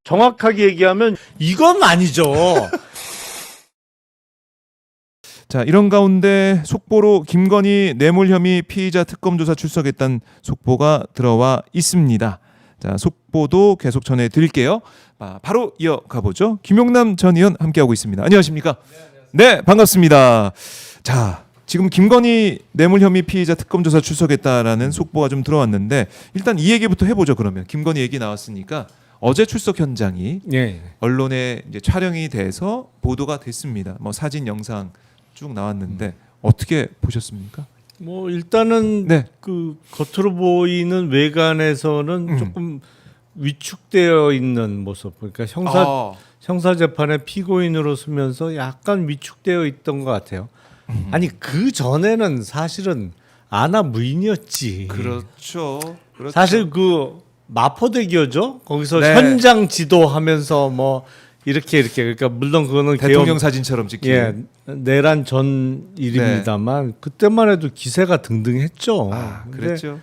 정확하게 얘기하면 이건 아니죠. 자, 이런 가운데 속보로 김건희 뇌물 혐의 피의자 특검 조사 출석했다는 속보가 들어와 있습니다. 자, 속보도 계속 전해드릴게요. 바로 이어가 보죠. 김용남 전 의원 함께하고 있습니다. 안녕하십니까? 네, 반갑습니다. 자, 지금 김건희 뇌물 혐의 피의자 특검 조사 출석했다라는 속보가 좀 들어왔는데 일단 이 얘기부터 해보죠. 그러면 김건희 얘기 나왔으니까 어제 출석 현장이 언론에 이제 촬영이 돼서 보도가 됐습니다. 뭐 사진, 영상 쭉 나왔는데 어떻게 보셨습니까? 뭐 일단은 네. 그 겉으로 보이는 외관에서는 조금 위축되어 있는 모습. 그러니까 형사 재판의 피고인으로 서면서 약간 위축되어 있던 것 같아요. 아니 그 전에는 사실은 아나 무인이었지. 그렇죠. 사실 그 마포대교죠. 거기서 네. 현장 지도하면서 뭐 이렇게 그러니까 물론 그거는 대통령 사진처럼 찍힌. 내란 전 일입니다만 그때만 해도 기세가 등등했죠. 그랬죠.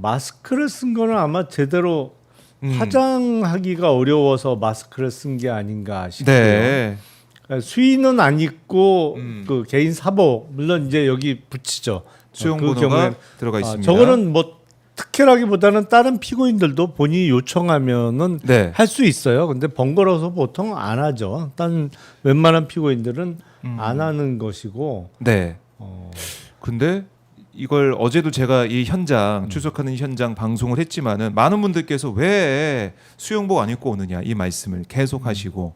마스크를 쓴 거는 아마 제대로 화장하기가 어려워서 마스크를 쓴 게 아닌가 싶고요. 네. 그러니까 수의는 안 입고 그 개인 사복 물론 이제 여기 붙이죠. 수용번호가 들어가 있습니다. 저거는 뭐 특혜라기보다는 다른 피고인들도 본인이 요청하면은 네. 할 수 있어요. 근데 번거로워서 보통 안 하죠. 딴 웬만한 피고인들은 안 하는 것이고. 네. 근데 이걸 어제도 제가 이 현장 출석하는 현장 방송을 했지만은 많은 분들께서 왜 수용복 안 입고 오느냐 이 말씀을 계속 하시고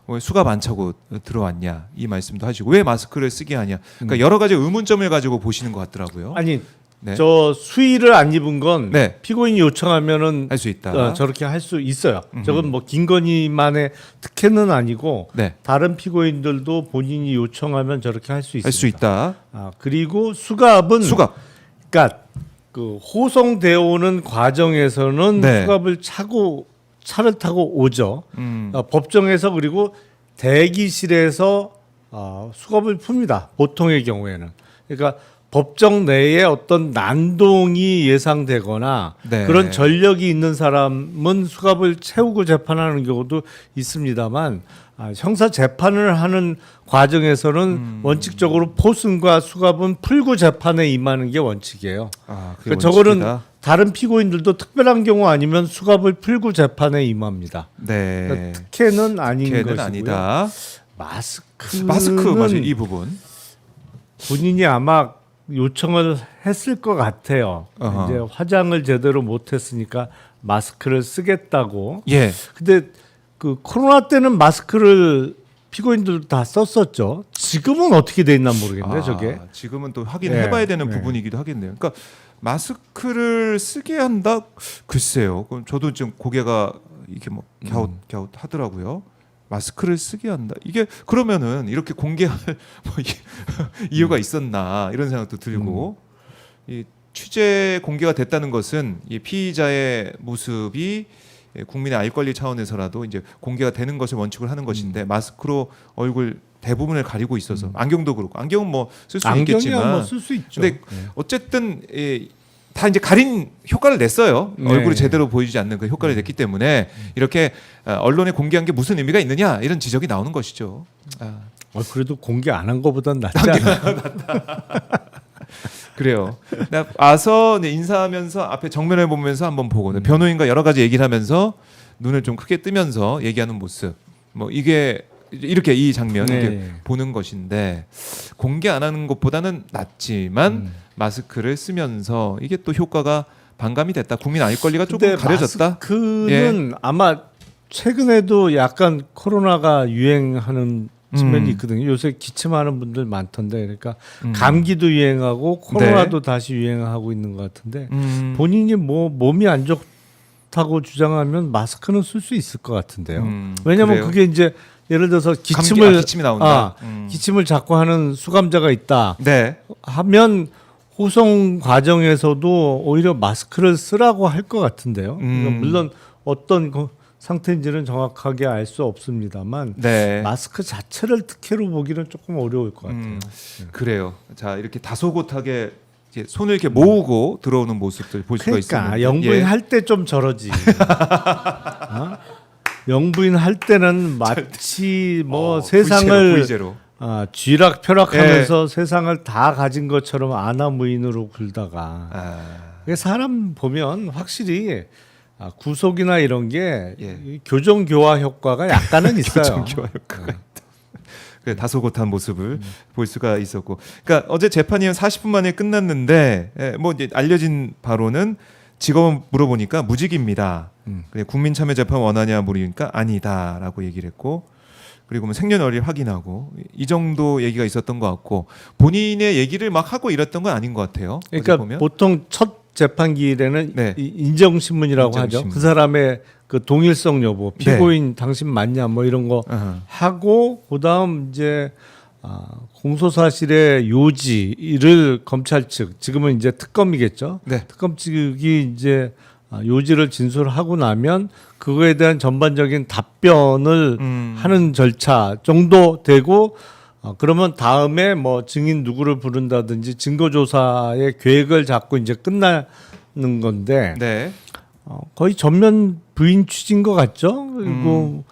왜 수갑 안 차고 들어왔냐 이 말씀도 하시고 왜 마스크를 쓰게 하냐. 그러니까 여러 가지 의문점을 가지고 보시는 것 같더라고요. 아니 네. 저 수의를 안 입은 건 네. 피고인이 요청하면은 할 수 있다. 저렇게 할 수 있어요. 저건 뭐 김건희만의 특혜는 아니고 네. 다른 피고인들도 본인이 요청하면 저렇게 할 수 있습니다. 할 수 있다. 그리고 수갑은 수갑. 그러니까 그 호송되어 오는 과정에서는 네. 수갑을 차고 차를 타고 오죠. 법정에서 그리고 대기실에서 수갑을 풉니다. 보통의 경우에는. 그러니까 법정 내에 어떤 난동이 예상되거나 네. 그런 전력이 있는 사람은 수갑을 채우고 재판하는 경우도 있습니다만 형사 재판을 하는 과정에서는 원칙적으로 포승과 수갑은 풀고 재판에 임하는 게 원칙이에요. 그게 그러니까 저거는 원칙이다. 다른 피고인들도 특별한 경우 아니면 수갑을 풀고 재판에 임합니다. 네. 그러니까 특혜는 아닌 특혜는 것이고요. 아니다. 마스크는 마스크 맞아요. 이 부분. 본인이 아마 요청을 했을 것 같아요. 어허. 이제 화장을 제대로 못했으니까 마스크를 쓰겠다고. 예. 근데 그 코로나 때는 마스크를 피고인들도 다 썼었죠. 지금은 어떻게 돼 있나 모르겠네요. 저게. 지금은 또 확인해봐야 되는 부분이기도 하겠네요. 그러니까 마스크를 쓰게 한다. 글쎄요. 그럼 저도 좀 고개가 이렇게 뭐 갸웃갸웃 하더라고요. 마스크를 쓰게 한다. 이게 그러면은 이렇게 공개할 뭐 이유가 있었나 이런 생각도 들고 이 취재 공개가 됐다는 것은 이 피의자의 모습이 국민의 알 권리 차원에서라도 이제 공개가 되는 것을 원칙으로 하는 것인데 마스크로 얼굴 대부분을 가리고 있어서 안경도 그렇고 안경은 뭐 쓸 수 있겠지만 뭐 쓸 수 있죠. 근데 어쨌든 다 이제 가린 효과를 냈어요. 네. 얼굴이 제대로 보이지 않는 그 효과를 냈기 때문에 이렇게 언론에 공개한 게 무슨 의미가 있느냐 이런 지적이 나오는 것이죠. 그래도 공개 안 한 것보단 낫지 않아요? 그래요. 와서 인사하면서 앞에 정면을 보면서 한번 보고 변호인과 여러 가지 얘기를 하면서 눈을 좀 크게 뜨면서 얘기하는 모습. 뭐 이게 이렇게 이 장면 이렇게 보는 것인데 공개 안 하는 것보다는 낫지만 마스크를 쓰면서 이게 또 효과가 반감이 됐다. 국민 알 권리가 조금 가려졌다. 마스크는 아마 최근에도 약간 코로나가 유행하는 측면이 있거든요. 요새 기침하는 분들 많던데, 그러니까 감기도 유행하고 코로나도 다시 유행하고 있는 것 같은데 본인이 뭐 몸이 안 좋다고 주장하면 마스크는 쓸 수 있을 것 같은데요. 왜냐하면 그래요? 그게 이제 예를 들어서 기침이 나온다. 기침을 자꾸 하는 수감자가 있다. 네. 하면 호송 과정에서도 오히려 마스크를 쓰라고 할 것 같은데요. 그러니까 물론 어떤 상태인지는 정확하게 알 수 없습니다만 마스크 자체를 특혜로 보기는 조금 어려울 것 같아요. 그래요. 자, 이렇게 다소곳하게 이제 손을 이렇게 모으고 들어오는 모습들 볼 수가 있습니다. 영부인 할 때 좀 저러지. 영부인 할 때는 마치 뭐 V제로, 세상을 V제로. 쥐락펴락하면서 세상을 다 가진 것처럼 아나무인으로 굴다가 아, 사람 보면 확실히 구속이나 이런 게 예. 이 교정교화 효과가 약간은 있어요. 교화 효과가 그 다소곳한 모습을 볼 수가 있었고, 그러니까 어제 재판이 40분 만에 끝났는데 뭐 이제 알려진 바로는 직업 물어보니까 무직입니다. 그래, 국민참여재판 원하냐 물으니까 아니다라고 얘기를 했고, 그리고 뭐 생년월일 확인하고 이 정도 얘기가 있었던 것 같고 본인의 얘기를 막 하고 이랬던 건 아닌 것 같아요. 그러니까 보면. 보통 첫 재판기일에는 네. 이 인정신문이라고 인정신문. 하죠. 그 사람의 그 동일성 여부, 네. 피고인 당신 맞냐 뭐 이런 거 아하. 하고 그다음 이제 공소사실의 요지를 검찰 측, 지금은 이제 특검이겠죠. 네. 특검 측이 이제 요지를 진술하고 나면 그거에 대한 전반적인 답변을 하는 절차 정도 되고, 그러면 다음에 뭐 증인 누구를 부른다든지 증거조사의 계획을 잡고 이제 끝나는 건데 네. 거의 전면 부인 취지인 것 같죠. 그리고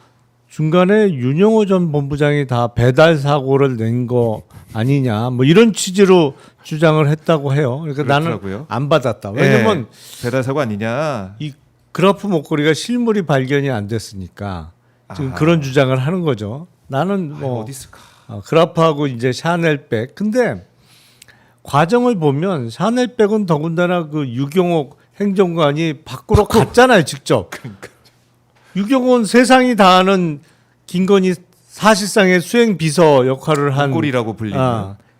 중간에 윤영호 전 본부장이 다 배달 사고를 낸 거 아니냐 뭐 이런 취지로 주장을 했다고 해요. 그러니까 그렇더라고요. 나는 안 받았다. 왜냐면 배달 사고 아니냐. 이 그라프 목걸이가 실물이 발견이 안 됐으니까 지금 그런 주장을 하는 거죠. 나는 뭐 어디 있을까? 그라프하고 이제 샤넬백. 근데 과정을 보면 샤넬백은 더군다나 그 유경옥 행정관이 밖으로 갔잖아요, 직접. 유경옥은 세상이 다 아는 김건희 사실상의 수행 비서 역할을 한 꼴이라고 불리는.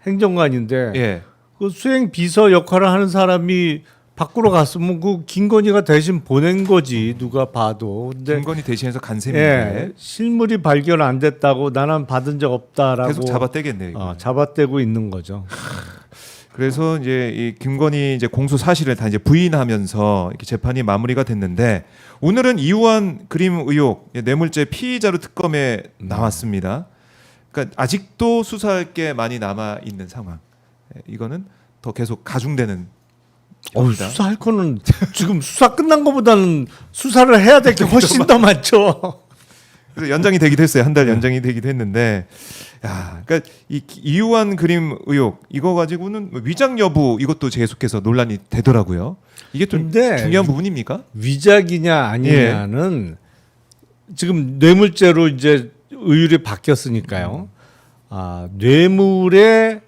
행정관인데 예. 그 수행 비서 역할을 하는 사람이 밖으로 갔으면 그 김건희가 대신 보낸 거지 누가 봐도. 근데 김건희 대신해서 간 셈인데 예, 실물이 발견 안 됐다고 나는 받은 적 없다라고 계속 잡아떼겠네요. 이거. 잡아떼고 있는 거죠. 그래서 이제 이 김건희 이제 공소 사실을 다 이제 부인하면서 이렇게 재판이 마무리가 됐는데, 오늘은 이우환 그림 의혹 뇌물죄 피의자로 특검에 나왔습니다. 그러니까 아직도 수사할 게 많이 남아 있는 상황. 이거는 더 계속 가중되는. 겁니다. 수사할 거는 지금 수사 끝난 것보다는 수사를 해야 될 게 훨씬 더 많죠. 그래서 연장이 되기도 했어요. 한 달 연장이 되기도 했는데, 야, 그러니까 이 이우환 그림 의혹 이거 가지고는 위장 여부 이것도 계속해서 논란이 되더라고요. 이게 좀 근데 중요한 부분입니까? 위작이냐 아니냐는 지금 뇌물죄로 이제 의율이 바뀌었으니까요. 뇌물의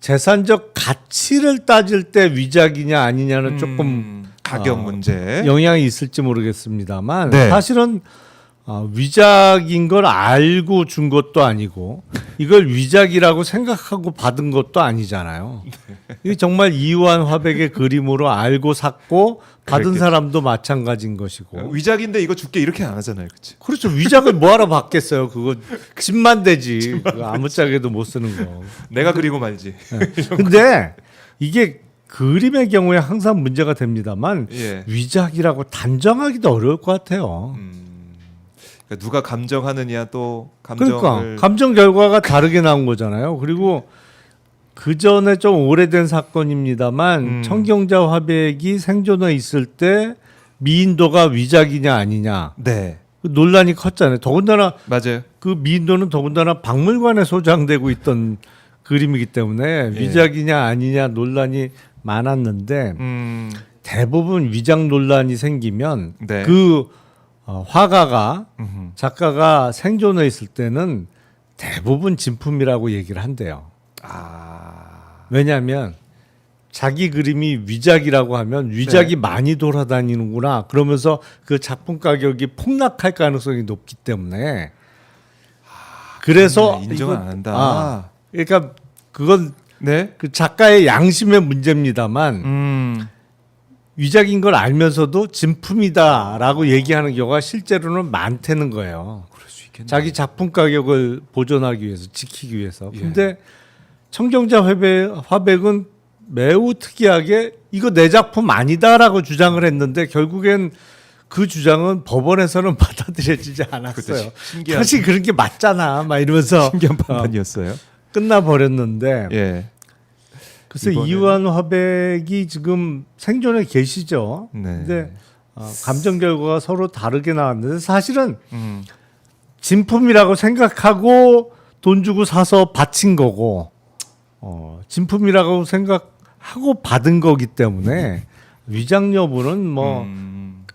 재산적 가치를 따질 때 위작이냐 아니냐는 조금 가격 문제. 영향이 있을지 모르겠습니다만 네. 사실은 위작인 걸 알고 준 것도 아니고 이걸 위작이라고 생각하고 받은 것도 아니잖아요. 이게 정말 이우환 화백의 그림으로 알고 샀고 받은 그랬겠죠. 사람도 마찬가지인 것이고. 위작인데 이거 줄게 이렇게 안 하잖아요, 그렇지? 그렇죠. 위작을 뭐하러 받겠어요. 그거 집만 되지. 그거 아무짝에도 못 쓰는 거. 내가 그리고 말지. 근데 이게 그림의 경우에 항상 문제가 됩니다만 예. 위작이라고 단정하기도 어려울 것 같아요. 그러니까 누가 감정하느냐 또 감정을. 그러니까 감정 결과가 다르게 나온 거잖아요. 그리고 그 전에 좀 오래된 사건입니다만 청경자 화백이 생존해 있을 때 미인도가 위작이냐 아니냐 네, 그 논란이 컸잖아요. 더군다나 맞아요. 그 미인도는 더군다나 박물관에 소장되고 있던 그림이기 때문에 예. 위작이냐 아니냐 논란이 많았는데 대부분 위작 논란이 생기면 네. 그 화가가 작가가 생존해 있을 때는 대부분 진품이라고 얘기를 한대요. 왜냐하면 자기 그림이 위작이라고 하면 위작이 네. 많이 돌아다니는구나 그러면서 그 작품 가격이 폭락할 가능성이 높기 때문에 그래서 인정을 안 한다. 그러니까 그건 네. 그 작가의 양심의 문제입니다만 위작인 걸 알면서도 진품이다라고 얘기하는 경우가 실제로는 많다는 거예요. 그럴 수 있겠네. 자기 작품 가격을 보존하기 위해서 지키기 위해서. 예. 근데 청경자 화백은 매우 특이하게 이거 내 작품 아니다라고 주장을 했는데 결국엔 그 주장은 법원에서는 받아들여지지 않았어요. 그때 신기한 사실 그런 게 맞잖아, 막 이러면서 신기한 판단이었어요. 끝나 버렸는데. 예. 그래서 이번에는- 이우환 화백이 지금 생존에 계시죠. 네. 근데 감정 결과가 서로 다르게 나왔는데 사실은 진품이라고 생각하고 돈 주고 사서 바친 거고 진품이라고 생각하고 받은 거기 때문에 위장 여부는 뭐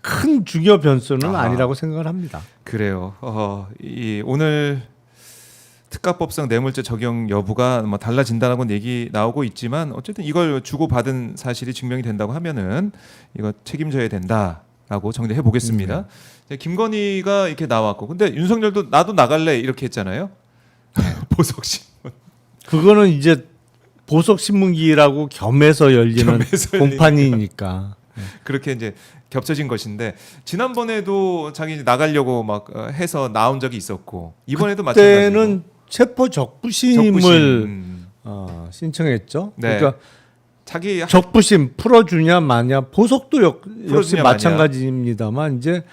큰 중요 변수는 아니라고 생각을 합니다. 그래요. 이 오늘 특가법상 뇌물죄 적용 여부가 뭐 달라진다는 얘기 나오고 있지만 어쨌든 이걸 주고 받은 사실이 증명이 된다고 하면은 이거 책임져야 된다라고 정리해 보겠습니다. 김건희가 이렇게 나왔고, 근데 윤석열도 나도 나갈래 이렇게 했잖아요. 보석 신문. 그거는 이제 보석 신문기라고 겸해서 열리는 공판이니까. 그렇게 이제 겹쳐진 것인데 지난번에도 자기 이제 나가려고 막 해서 나온 적이 있었고 이번에도 마찬가지고. 그때는 체포 적부심을 신청했죠. 네. 그러니까 자기 적부심 풀어주냐 마냐 보석도 역시 풀어주냐 마찬가지입니다만 이제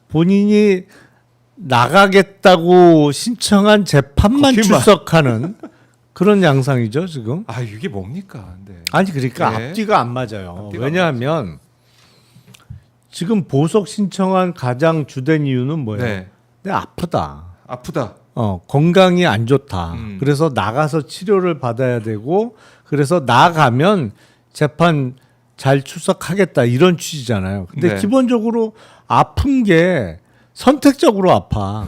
본인이 나가겠다고 신청한 재판만 거기만. 출석하는 그런 양상이죠 지금. 이게 뭡니까? 네. 아니 그러니까 네. 앞뒤가 안 맞아요. 앞뒤가 왜냐하면 지금 보석 신청한 가장 주된 이유는 뭐예요? 네. 내 아프다. 아프다. 건강이 안 좋다. 음. 그래서 나가서 치료를 받아야 되고 그래서 나가면 재판 잘 출석하겠다 이런 취지잖아요. 근데 네. 기본적으로 아픈 게 선택적으로 아파.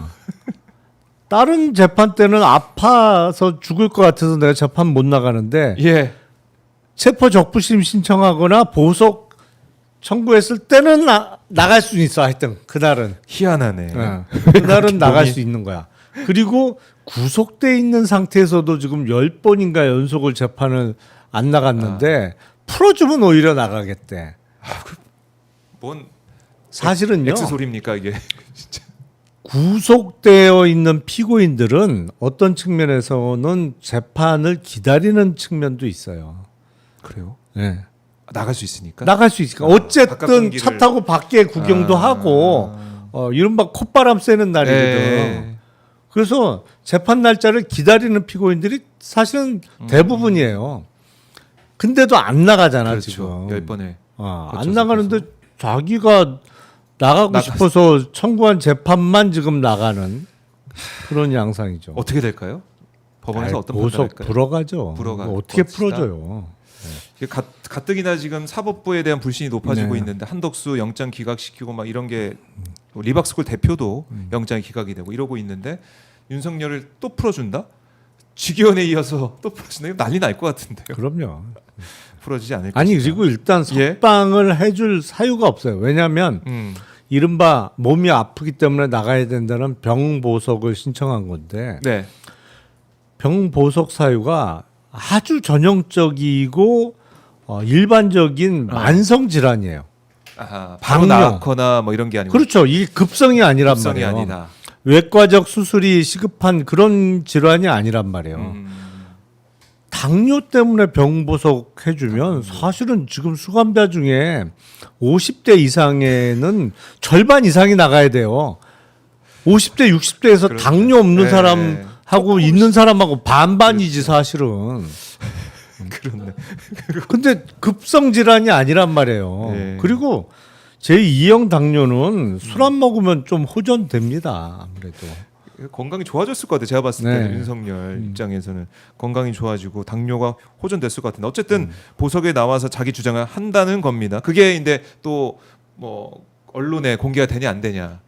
다른 재판 때는 아파서 죽을 것 같아서 내가 재판 못 나가는데 예. 체포 적부심 신청하거나 보석 청구했을 때는 나갈 수 있어. 하여튼 그날은. 희한하네. 그날은 나갈 몸이- 수 있는 거야. 그리고 구속돼 있는 상태에서도 지금 10번인가 연속을 재판을 안 나갔는데 풀어주면 오히려 나가겠대. 뭔 사실은요. X 소리입니까 이게? 진짜. 구속되어 있는 피고인들은 어떤 측면에서는 재판을 기다리는 측면도 있어요. 그래요? 네. 나갈 수 있으니까. 나갈 수 있으니까. 바깥 어쨌든 공기를- 차 타고 밖에 구경도 하고 이른바 콧바람 쐬는 날이거든. 네. 그래서 재판 날짜를 기다리는 피고인들이 사실은 대부분이에요. 근데도 안 나가잖아 그렇죠. 지금. 10번에. 안 나가는데 자기가 나가고 나가- 싶어서 청구한 재판만 지금 나가는 그런 양상이죠. 어떻게 될까요? 법원에서 아이, 어떤 보석 판단할까요? 불어가죠. 불어갈 뭐 어떻게 것이다. 풀어줘요? 이게 가뜩이나 지금 사법부에 대한 불신이 높아지고 네. 있는데 한덕수 영장 기각시키고 막 이런 게 리박스쿨 대표도 영장이 기각이 되고 이러고 있는데 윤석열을 또 풀어준다? 직위원에 이어서 또 풀어준다? 이거 난리 날 것 같은데요. 그럼요. 풀어지지 않을 아니 것이다. 그리고 일단 예? 석방을 해줄 사유가 없어요. 왜냐하면 음. 이른바 몸이 아프기 때문에 나가야 된다는 병보석을 신청한 건데 네. 병보석 사유가 아주 전형적이고 일반적인 만성 질환이에요. 아하, 바로 방역. 나거나 뭐 이런 게 아니고 그렇죠. 이 급성이 아니란 급성이 말이에요. 아니다. 외과적 수술이 시급한 그런 질환이 아니란 말이에요. 당뇨 때문에 병보석 해주면 사실은 지금 수감자 중에 50대 이상에는 절반 이상이 나가야 돼요. 50대, 60대에서 그렇죠. 당뇨 없는 네. 사람하고 있는 사람하고 반반이지 사실은. 그렇네. 근데 급성 질환이 아니란 말이에요. 네. 그리고 제2형 당뇨는 술 안 먹으면 좀 호전됩니다. 아무래도. 건강이 좋아졌을 것 같아요. 제가 봤을 때 네. 윤석열 입장에서는 건강이 좋아지고 당뇨가 호전됐을 것 같은데 어쨌든 보석에 나와서 자기 주장을 한다는 겁니다. 그게 근데 또 뭐 언론에 공개가 되냐 안 되냐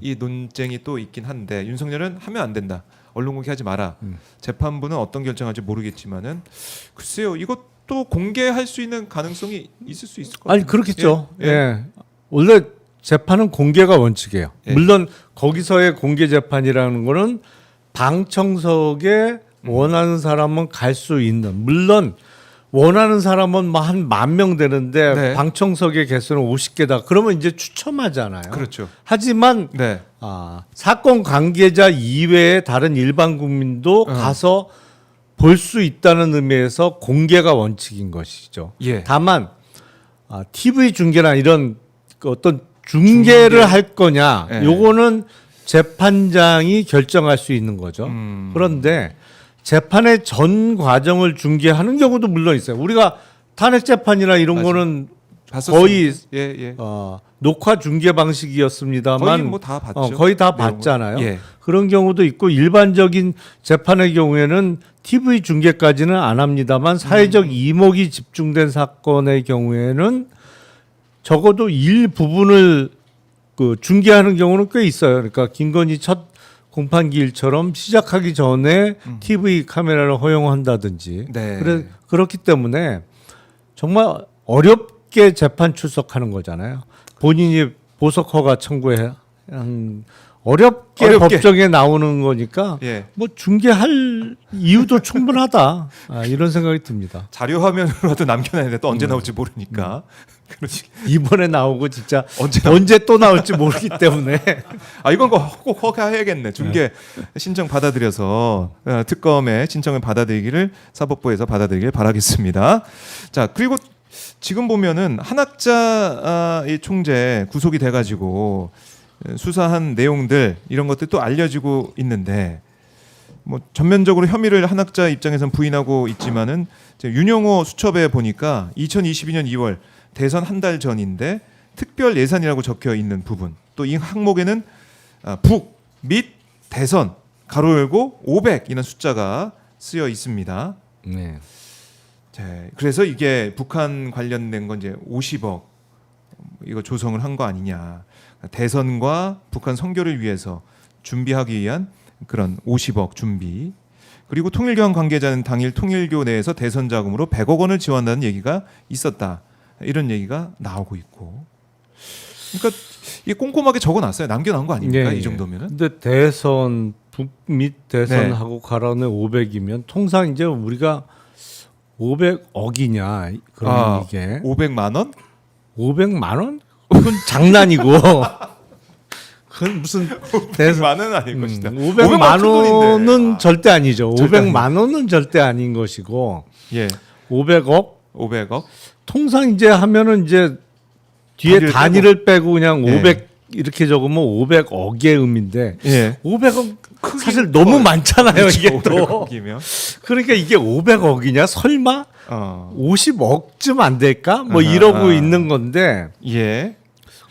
이 논쟁이 또 있긴 한데 윤석열은 하면 안 된다. 언론 공개하지 마라. 재판부는 어떤 결정할지 모르겠지만은 글쎄요. 이것도 공개할 수 있는 가능성이 있을 수 있을 것 같아요. 아니 그렇겠죠. 예. 예. 원래 재판은 공개가 원칙이에요. 예. 물론 거기서의 공개 재판이라는 거는 방청석에 원하는 사람은 갈 수 있는. 물론 원하는 사람은 뭐 한 10,000명 되는데 네. 방청석의 개수는 50개다. 그러면 이제 추첨하잖아요. 그렇죠. 하지만 네. 사건 관계자 이외의 다른 일반 국민도 가서 볼 수 있다는 의미에서 공개가 원칙인 것이죠. 예. 다만 TV 중계나 이런 그 어떤 중계를 중계. 할 거냐, 예. 요거는 재판장이 결정할 수 있는 거죠. 그런데 재판의 전 과정을 중계하는 경우도 물론 있어요. 우리가 탄핵 재판이나 이런 맞아요. 거는 봤었어요. 거의 예. 녹화 중계 방식이었습니다만 거의 뭐 다 봤죠. 거의 다 내용을. 봤잖아요. 예. 그런 경우도 있고 일반적인 재판의 경우에는 TV 중계까지는 안 합니다만 사회적 이목이 집중된 사건의 경우에는 적어도 일부분을 그 중계하는 경우는 꽤 있어요. 그러니까 김건희 첫 공판기일처럼 시작하기 전에 TV 카메라를 허용한다든지. 네. 그렇기 때문에 정말 어렵게 재판 출석하는 거잖아요. 본인이 보석 허가 청구해 어렵게 법정에 나오는 거니까 예. 뭐 중계할 이유도 충분하다. 이런 생각이 듭니다. 자료 화면으로라도 남겨놔야 되는데 또 언제 나올지 모르니까. 그렇지. 이번에 나오고 진짜 언제 언제 또 나올지 모르기 때문에 이건 꼭 허가해야겠네. 중계 신청 받아들여서 특검의 신청을 받아들이기를 사법부에서 받아들이길 바라겠습니다. 자, 그리고 지금 보면은 한학자 총재 구속이 돼가지고 수사한 내용들 이런 것들 또 알려지고 있는데 뭐 전면적으로 혐의를 한학자 입장에선 부인하고 있지만은 윤영호 수첩에 보니까 2022년 2월 대선 한 달 전인데 특별 예산이라고 적혀 있는 부분 또 이 항목에는 북 및 대선 가로 열고 500이라는 숫자가 쓰여 있습니다. 네. 그래서 이게 북한 관련된 건 이제 50억 이거 조성을 한 거 아니냐. 대선과 북한 선교를 위해서 준비하기 위한 그런 50억 준비. 그리고 통일교환 관계자는 당일 통일교 내에서 대선 자금으로 100억 원을 지원한다는 얘기가 있었다. 이런 얘기가 나오고 있고. 그러니까 이게 꼼꼼하게 적어놨어요. 남겨놓은 거 아닙니까? 네, 이 정도면은. 근데 대선 북 및 대선하고 가로는 500이면 통상 이제 우리가 500억이냐 그러면 이게 500만 원? 500만 원? 그건 장난이고 그건 무슨 대선 100만 원은 아닐 것이다. 500만 원은 절대 아니죠. 절대 500만 원은 절대 아닌 것이고 예. 500억 500억. 통상 이제 하면은 이제 뒤에 단위를 빼고 그냥 500 예. 이렇게 적으면 500억의 의미인데 예. 500억 사실 너무 많잖아요. 그렇죠, 이게 또 500억이면. 그러니까 이게 500억이냐 설마 50억쯤 안 될까 뭐 이러고 있는 건데 예.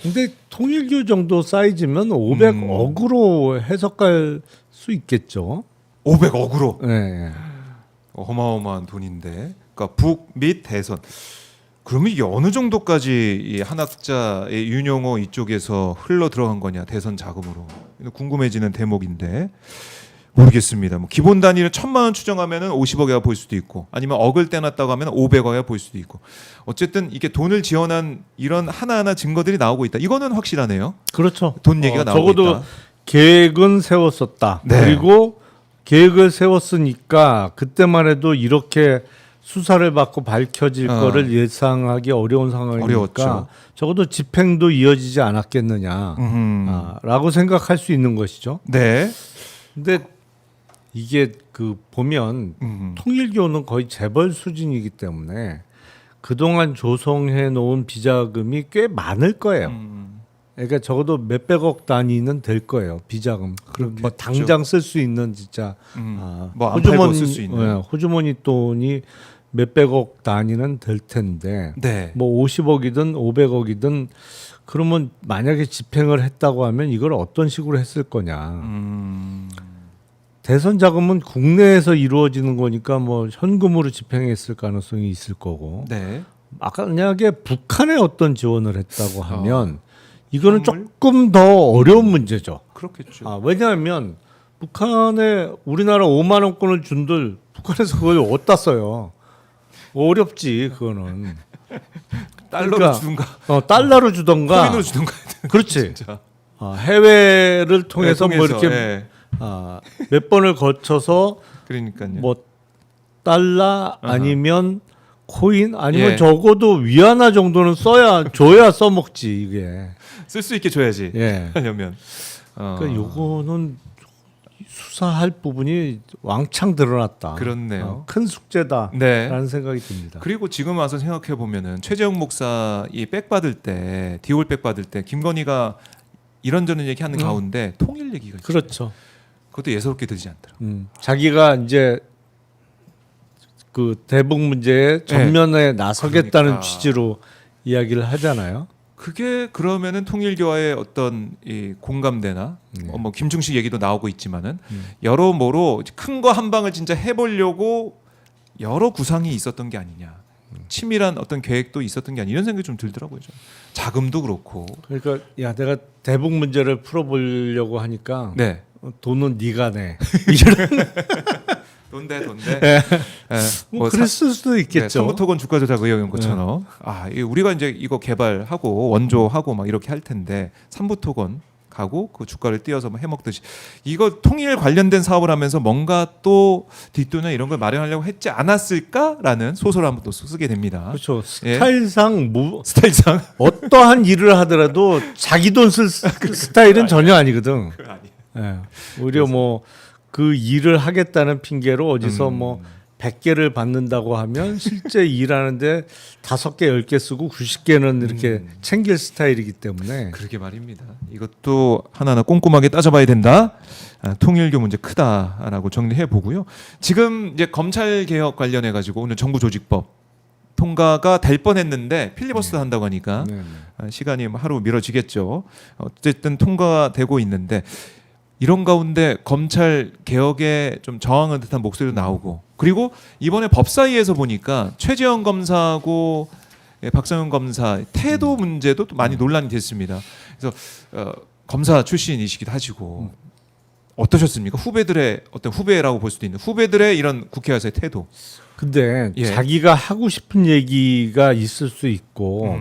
근데 통일교 정도 사이즈면 500억으로 해석할 수 있겠죠. 500억으로. 네. 어마어마한 돈인데. 그러니까 북 및 대선. 그러면 이게 어느 정도까지 이 한학자의 윤영호 이쪽에서 흘러 들어간 거냐 대선 자금으로 궁금해지는 대목인데 모르겠습니다. 뭐 기본 단위를 1,000만 원 추정하면은 50억이라 보일 수도 있고 아니면 억을 떼놨다고 하면 500억이라 보일 수도 있고 어쨌든 이게 돈을 지원한 이런 하나하나 증거들이 나오고 있다. 이거는 확실하네요. 그렇죠. 돈 얘기가 나오고 적어도 있다. 계획은 세웠었다. 네. 그리고 계획을 세웠으니까 그때만 해도 이렇게 수사를 받고 밝혀질 거를 예상하기 어려운 상황이니까 어려웠죠. 적어도 집행도 이어지지 않았겠느냐 라고 생각할 수 있는 것이죠. 네. 근데 이게 그 보면 통일교는 거의 재벌 수준이기 때문에 그동안 조성해 놓은 비자금이 꽤 많을 거예요. 그러니까 적어도 몇백억 단위는 될 거예요. 비자금. 그리고 뭐 당장 쓸 수 있는 진짜 뭐 안 팔고 쓸 수 있는. 호주머니 돈이 몇백억 단위는 될 텐데 네. 뭐 50억이든 500억이든 그러면 만약에 집행을 했다고 하면 이걸 어떤 식으로 했을 거냐. 대선 자금은 국내에서 이루어지는 거니까 뭐 현금으로 집행했을 가능성이 있을 거고. 네. 아까 만약에 북한에 어떤 지원을 했다고 하면 이거는 선물? 조금 더 어려운 문제죠. 그렇겠죠. 왜냐하면 북한에 우리나라 5만 원권을 준들 북한에서 그걸 어디다 써요. 어렵지 그거는. 달러로 그러니까, 주든가 달러로 주던가. 코인으로 주든가. 그렇지. 진짜. 해외를 통해서 뭐 이렇게 예. 몇 번을 거쳐서 그러니까요. 뭐 달러 아니면 코인 아니면 예. 적어도 위안화 정도는 줘야 써먹지 이게. 쓸 수 있게 줘야지. 예. 하려면. 그러니까 요거는 수사할 부분이 왕창 드러났다. 그렇네요. 큰 숙제다라는 네. 생각이 듭니다. 그리고 지금 와서 생각해 보면은 최재형 목사 이 백 받을 때 디올 백 받을 때 김건희가 이런저런 얘기하는 가운데 통일 얘기가 있죠. 그렇죠. 그것도 예사롭게 들지 않더라. 자기가 이제 그 대북 문제에 전면에 나서겠다는 그러니까. 취지로 이야기를 하잖아요. 그게 그러면은 통일교와의 어떤 이 공감대나 뭐 김충식 얘기도 나오고 있지만은 여러모로 큰 거 한 방을 진짜 해보려고 여러 구상이 있었던 게 아니냐. 치밀한 어떤 계획도 있었던 게 아니냐 이런 생각이 좀 들더라고요. 좀. 자금도 그렇고. 그러니까 야 내가 대북 문제를 풀어보려고 하니까 네. 돈은 네가 내. 이런 돈대. 뭐 그랬을 수도 있겠죠. 성부토건 주가 조작 의혹인 것처럼 우리가 이제 이거 개발하고 원조하고 막 이렇게 할 텐데 삼부토건 가고 그 주가를 띄어서 뭐 해먹듯이 이거 통일 관련된 사업을 하면서 뭔가 또 뒷돈이나 이런 걸 마련하려고 했지 않았을까라는 소설을 한번 또 쓰게 됩니다. 그렇죠. 스타일상 스타일상 어떠한 일을 하더라도 자기 돈 쓸 스타일은 전혀 아니거든. 예. 오히려 뭐 그 일을 하겠다는 핑계로 어디서 뭐 100개를 받는다고 하면 실제 일하는데 5개, 10개 쓰고 90개는 이렇게 챙길 스타일이기 때문에 그러게 말입니다. 이것도 하나하나 꼼꼼하게 따져봐야 된다. 통일교 문제 크다라고 정리해 보고요. 지금 이제 검찰 개혁 관련해 가지고 오늘 정부조직법 통과가 될 뻔했는데 필리버스터 한다고 하니까 시간이 하루 미뤄지겠죠. 어쨌든 통과되고 있는데 이런 가운데 검찰 개혁에 좀 저항하는 듯한 목소리도 나오고 그리고 이번에 법사위에서 보니까 최재형 검사하고 박성현 검사 태도 문제도 또 많이 논란이 됐습니다. 그래서 검사 출신이시기도 하시고 어떠셨습니까? 후배들의 어떤 후배라고 볼 수도 있는 후배들의 이런 국회에서의 태도. 근데 자기가 하고 싶은 얘기가 있을 수 있고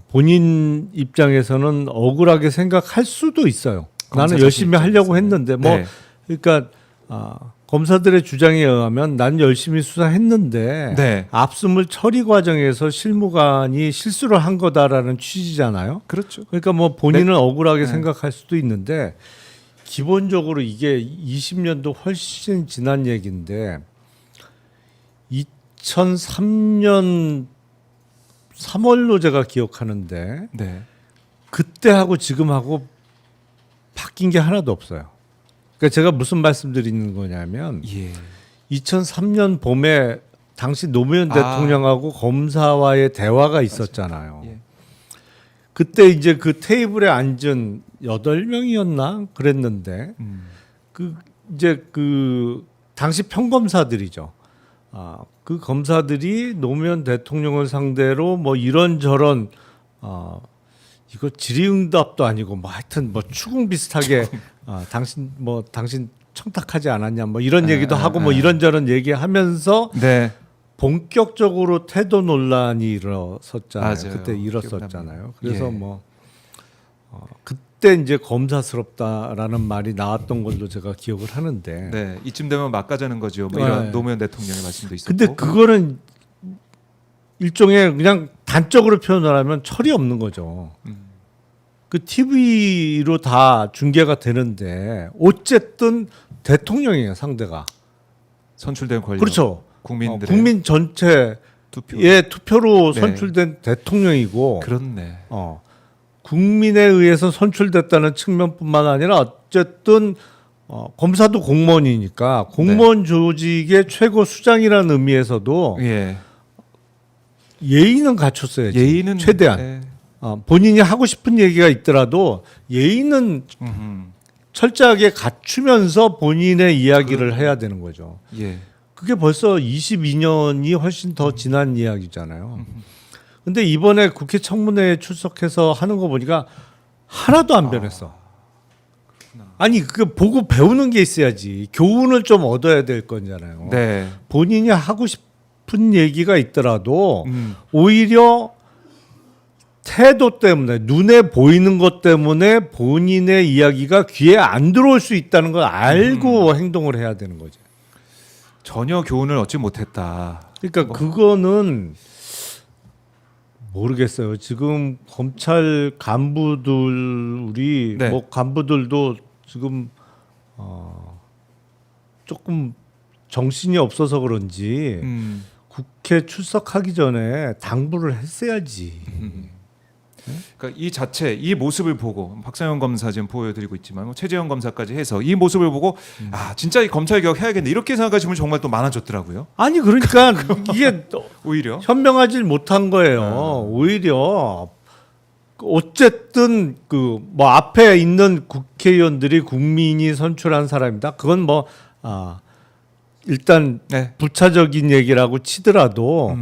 본인 입장에서는 억울하게 생각할 수도 있어요. 나는 열심히 하려고 했는데 그러니까 검사들의 주장에 의하면 난 열심히 수사했는데 압수물 처리 과정에서 실무관이 실수를 한 거다라는 취지잖아요. 그렇죠. 그러니까 뭐 본인은 억울하게 생각할 수도 있는데 기본적으로 이게 20년도 훨씬 지난 얘기인데 2003년 3월로 제가 기억하는데 그때하고 지금하고 바뀐 게 하나도 없어요. 그러니까 제가 무슨 말씀드리는 거냐면 2003년 봄에 당시 노무현 대통령하고 검사와의 대화가 있었잖아요. 그때 이제 그 테이블에 앉은 8명이었나 그랬는데 그 이제 그 당시 평검사들이죠. 그 검사들이 노무현 대통령을 상대로 뭐 이런저런 이거 질의응답도 아니고 뭐 하여튼 뭐 추궁 비슷하게 당신 청탁하지 않았냐 뭐 이런 얘기도 하고 뭐 이런저런 얘기하면서 본격적으로 태도 논란이 일어섰잖아요. 맞아요. 그때 일었었잖아요. 그래서 뭐 그때 이제 검사스럽다라는 말이 나왔던 걸로 제가 기억을 하는데 이쯤 되면 막가자는 거죠. 뭐 이런 노무현 대통령의 말씀도 있었고. 근데 그거는 일종의 그냥 단적으로 표현을 하면 철이 없는 거죠. 그 TV로 다 중계가 되는데 어쨌든 대통령이에요 상대가. 선출된 권력. 그렇죠. 국민들의 국민 전체의 투표로 선출된 대통령이고. 그렇네. 국민에 의해서 선출됐다는 측면뿐만 아니라 어쨌든 검사도 공무원이니까 공무원 조직의 최고 수장이라는 의미에서도 예의는 갖췄어야지. 예의는 최대한. 본인이 하고 싶은 얘기가 있더라도 예의는 철저하게 갖추면서 본인의 이야기를 해야 되는 거죠. 그게 벌써 22년이 훨씬 더 지난 이야기잖아요. 근데 이번에 국회 청문회에 출석해서 하는 거 보니까 하나도 안 변했어. 아니 그거 보고 배우는 게 있어야지. 교훈을 좀 얻어야 될 거잖아요. 본인이 하고 싶은 얘기가 있더라도 오히려 태도 때문에 눈에 보이는 것 때문에 본인의 이야기가 귀에 안 들어올 수 있다는 걸 알고 행동을 해야 되는 거죠. 전혀 교훈을 얻지 못했다. 그러니까 그거는 모르겠어요. 지금 검찰 간부들이 뭐 간부들도 지금 조금 정신이 없어서 그런지 국회 출석하기 전에 당부를 했어야지. 그러니까 이 자체 이 모습을 보고 박상현 검사 지금 보여드리고 있지만 뭐 최재형 검사까지 해서 이 모습을 보고 아 진짜 이 검찰 개혁 해야겠네 이렇게 생각하시는 분 정말 또 많아졌더라고요. 아니 그러니까 이게 오히려 현명하지 못한 거예요. 오히려 어쨌든 그 뭐 앞에 있는 국회의원들이 국민이 선출한 사람이다. 그건 뭐 일단 네. 부차적인 얘기라고 치더라도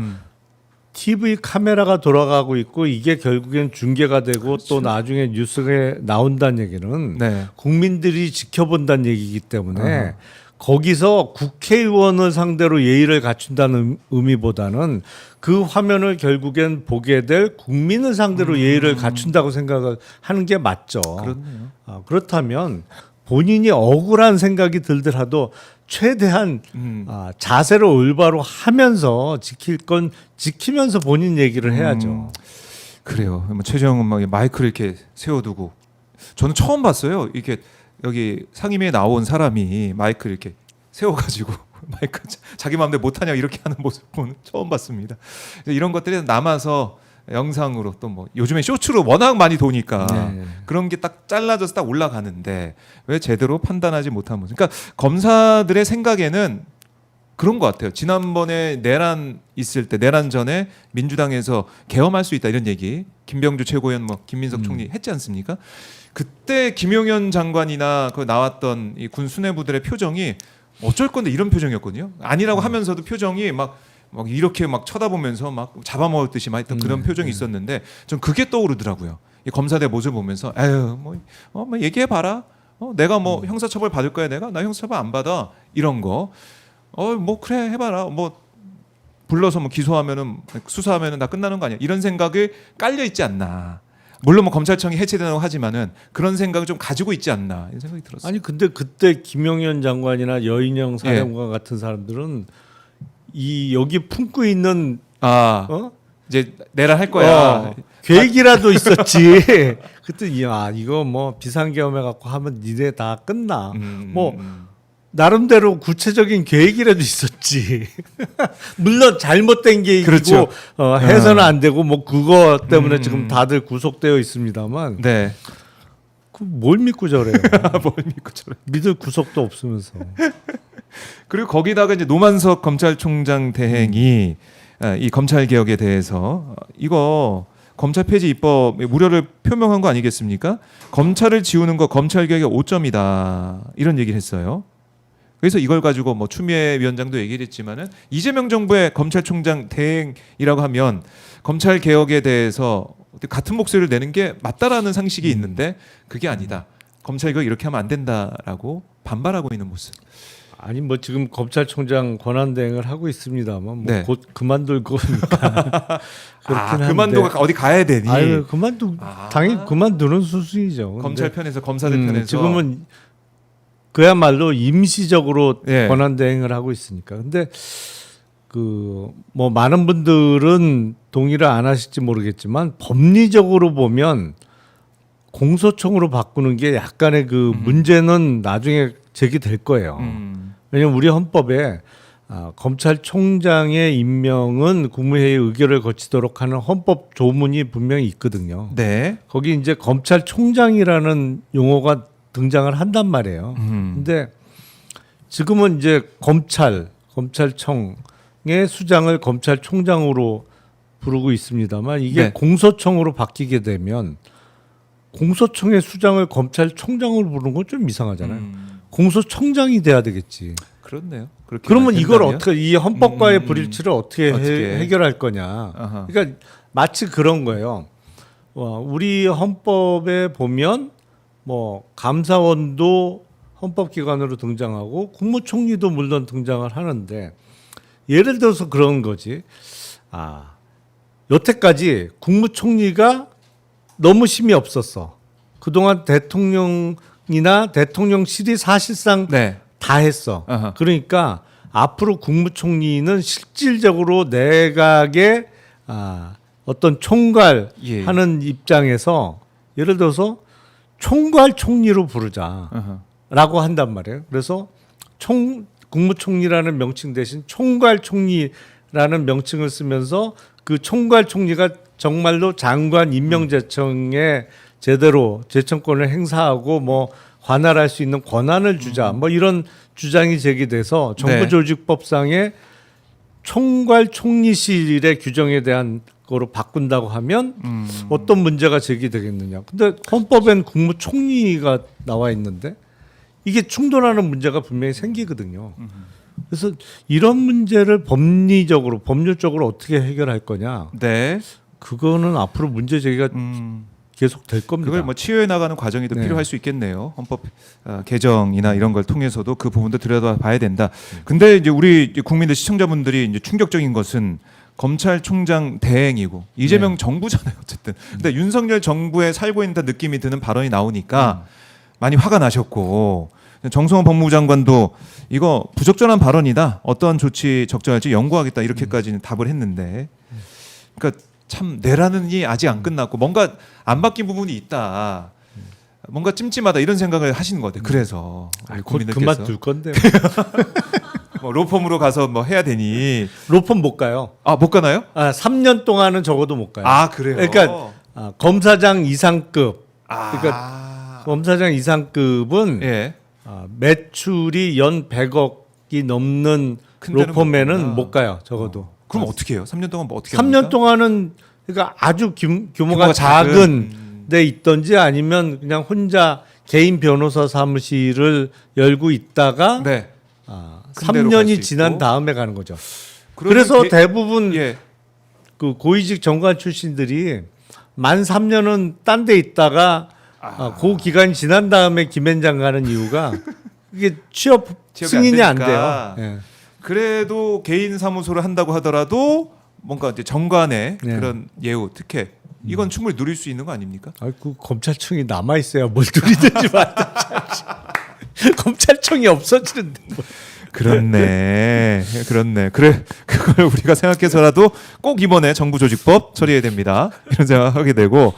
TV 카메라가 돌아가고 있고 이게 결국엔 중계가 되고 또 나중에 뉴스에 나온다는 얘기는 네. 국민들이 지켜본다는 얘기이기 때문에 거기서 국회의원을 상대로 예의를 갖춘다는 의미보다는 그 화면을 결국엔 보게 될 국민을 상대로 예의를 갖춘다고 생각을 하는 게 맞죠. 그렇네요. 그렇다면 본인이 억울한 생각이 들더라도 최대한 자세를 올바로 하면서 지킬 건 지키면서 본인 얘기를 해야죠. 그래요. 뭐 최재형 막 마이크를 이렇게 세워두고 저는 처음 봤어요. 이렇게 여기 상임위에 나온 사람이 마이크를 이렇게 세워가지고 마이크 자기 마음대로 못하냐 이렇게 하는 모습은 처음 봤습니다. 이런 것들이 남아서 영상으로 또 뭐 요즘에 쇼츠로 워낙 많이 도니까 네. 그런 게 딱 잘라져서 딱 올라가는데 왜 제대로 판단하지 못한 모습. 그러니까 검사들의 생각에는 그런 것 같아요. 지난번에 내란 있을 때 내란 전에 민주당에서 계엄할 수 있다 이런 얘기 김병주 최고위원 뭐 김민석 총리 했지 않습니까? 그때 김용현 장관이나 그 나왔던 이 군 수뇌부들의 표정이 어쩔 건데 이런 표정이었거든요. 아니라고 하면서도 표정이 막 이렇게 막 쳐다보면서 막 잡아먹을 듯이 막 했던 그런 표정이 있었는데 전 그게 떠오르더라고요. 이 검사들 모습 보면서 에휴 뭐 얘기해 봐라. 내가 뭐 형사처벌 받을 거야 내가 나 형사처벌 안 받아 이런 거. 뭐 그래 해봐라. 뭐 불러서 뭐 기소하면은 수사하면은 다 끝나는 거 아니야. 이런 생각을 깔려 있지 않나. 물론 뭐 검찰청이 해체된다고 하지만은 그런 생각을 좀 가지고 있지 않나 이런 생각이 들었어요. 아니 근데 그때 김용현 장관이나 여인영 사령관 같은 사람들은 이 여기 품고 있는 이제 내란 할 거야. 계획이라도 있었지. 그때 이거 뭐 비상계엄해 갖고 하면 니네 다 끝나. 나름대로 구체적인 계획이라도 있었지. 물론 잘못된 계획이고 그렇죠. 해서는 안 되고 뭐 그거 때문에 지금 다들 구속되어 있습니다만. 네. 뭘 믿고 저래요? 뭘 믿고 저래? 믿을 구석도 없으면서. 그리고 거기다가 이제 노만석 검찰총장 대행이 이 검찰 개혁에 대해서 이거 검찰 폐지 입법 우려를 표명한 거 아니겠습니까? 검찰을 지우는 거 검찰 개혁의 오점이다 이런 얘기를 했어요. 그래서 이걸 가지고 뭐 추미애 위원장도 얘기를 했지만은 이재명 정부의 검찰총장 대행이라고 하면 검찰 개혁에 대해서 같은 목소리를 내는 게 맞다라는 상식이 있는데 그게 아니다. 검찰 개혁 이렇게 하면 안 된다라고 반발하고 있는 모습. 아니 뭐 지금 검찰총장 권한대행을 하고 있습니다만 뭐 네. 곧 그만둘 거니까 그렇긴 한데. 그만두고 어디 가야 되니? 아유 당연히 그만두는 수순이죠. 검찰 편에서 검사들 편에서 지금은 그야말로 임시적으로 예. 권한대행을 하고 있으니까. 근데 그 뭐 많은 분들은 동의를 안 하실지 모르겠지만 법리적으로 보면 공소청으로 바꾸는 게 약간의 그 문제는 나중에 제기될 거예요. 왜냐하면 우리 헌법에 검찰총장의 임명은 국무회의 의결을 거치도록 하는 헌법 조문이 분명히 있거든요. 네. 거기 이제 검찰총장이라는 용어가 등장을 한단 말이에요. 근데 지금은 이제 검찰청의 수장을 검찰총장으로 부르고 있습니다만 이게 네. 공소청으로 바뀌게 되면 공소청의 수장을 검찰총장으로 부르는 건 좀 이상하잖아요. 공소청장이 돼야 되겠지. 그렇네요. 그러면 이걸 어떻게 이 헌법과의 불일치를 어떻게 해결할 거냐. 아하. 그러니까 마치 그런 거예요. 우리 헌법에 보면 뭐 감사원도 헌법기관으로 등장하고 국무총리도 물론 등장을 하는데 예를 들어서 그런 거지. 여태까지 국무총리가 너무 힘이 없었어. 그동안 대통령이나 대통령실이 사실상 네. 다 했어. 아하. 그러니까 앞으로 국무총리는 실질적으로 내각의 어떤 총괄하는 입장에서 예를 들어서 총괄 총리로 부르자라고 한단 말이에요. 그래서 국무총리라는 명칭 대신 총괄 총리라는 명칭을 쓰면서 그 총괄 총리가 정말로 장관 임명제청에 제대로 제청권을 행사하고 뭐 관할할 수 있는 권한을 주자 뭐 이런 주장이 제기돼서 정부조직법상의 총괄 총리실의 규정에 대한 거로 바꾼다고 하면 어떤 문제가 제기되겠느냐. 근데 헌법엔 국무총리가 나와 있는데 이게 충돌하는 문제가 분명히 생기거든요. 그래서 이런 문제를 법률적으로 어떻게 해결할 거냐. 네. 그거는 앞으로 문제 제기가 계속 될 겁니다. 그걸 뭐 치유해 나가는 과정이 또 네. 필요할 수 있겠네요. 헌법 개정이나 이런 걸 통해서도 그 부분도 들여다봐야 된다. 근데 이제 우리 국민들 시청자분들이 이제 충격적인 것은 검찰총장 대행이고 이재명 정부잖아요. 어쨌든. 근데 윤석열 정부에 살고 있는 느낌이 드는 발언이 나오니까 많이 화가 나셨고 정성호 법무부 장관도 이거 부적절한 발언이다. 어떠한 조치 적절할지 연구하겠다. 이렇게까지는 답을 했는데 그러니까 참 내라는이 아직 안 끝났고 뭔가 안 바뀐 부분이 있다. 뭔가 찜찜하다 이런 생각을 하시는 것 같아요. 그래서 곧 그만 둘 건데. 뭐 로펌으로 가서 뭐 해야 되니 로펌 못 가요. 못 가나요? 3년 동안은 적어도 못 가요. 그래요. 그러니까 검사장 이상급. 그러니까 검사장 이상급은 예. 매출이 연 100억이 넘는 큰 데는 로펌에는 못 가요. 적어도. 그럼 어떻게 해요? 3년 동안 뭐 어떻게 3년 합니까? 동안은 그러니까 아주 규모가 규모가 작은 작은. 데 있던지 아니면 그냥 혼자 개인 변호사 사무실을 열고 있다가 네. 큰 데로 갈수 3년이 있고. 지난 다음에 가는 거죠. 그러면 그래서 대부분 예. 그 고위직 정관 출신들이 만 3년은 딴 데 있다가 그 기간이 지난 다음에 김앤장 가는 이유가 이게 취업 취업이 승인이 안 되니까. 돼요. 예. 그래도 개인 사무소를 한다고 하더라도 뭔가 이제 정관의 네. 그런 예우, 특혜 이건 충분히 누릴 수 있는 거 아닙니까? 그 검찰청이 남아 있어야 뭘 누리든지 말든지. 검찰청이 없어지는데. 뭐. 그렇네. 그래 그걸 우리가 생각해서라도 꼭 이번에 정부조직법 처리해야 됩니다. 이런 생각하게 되고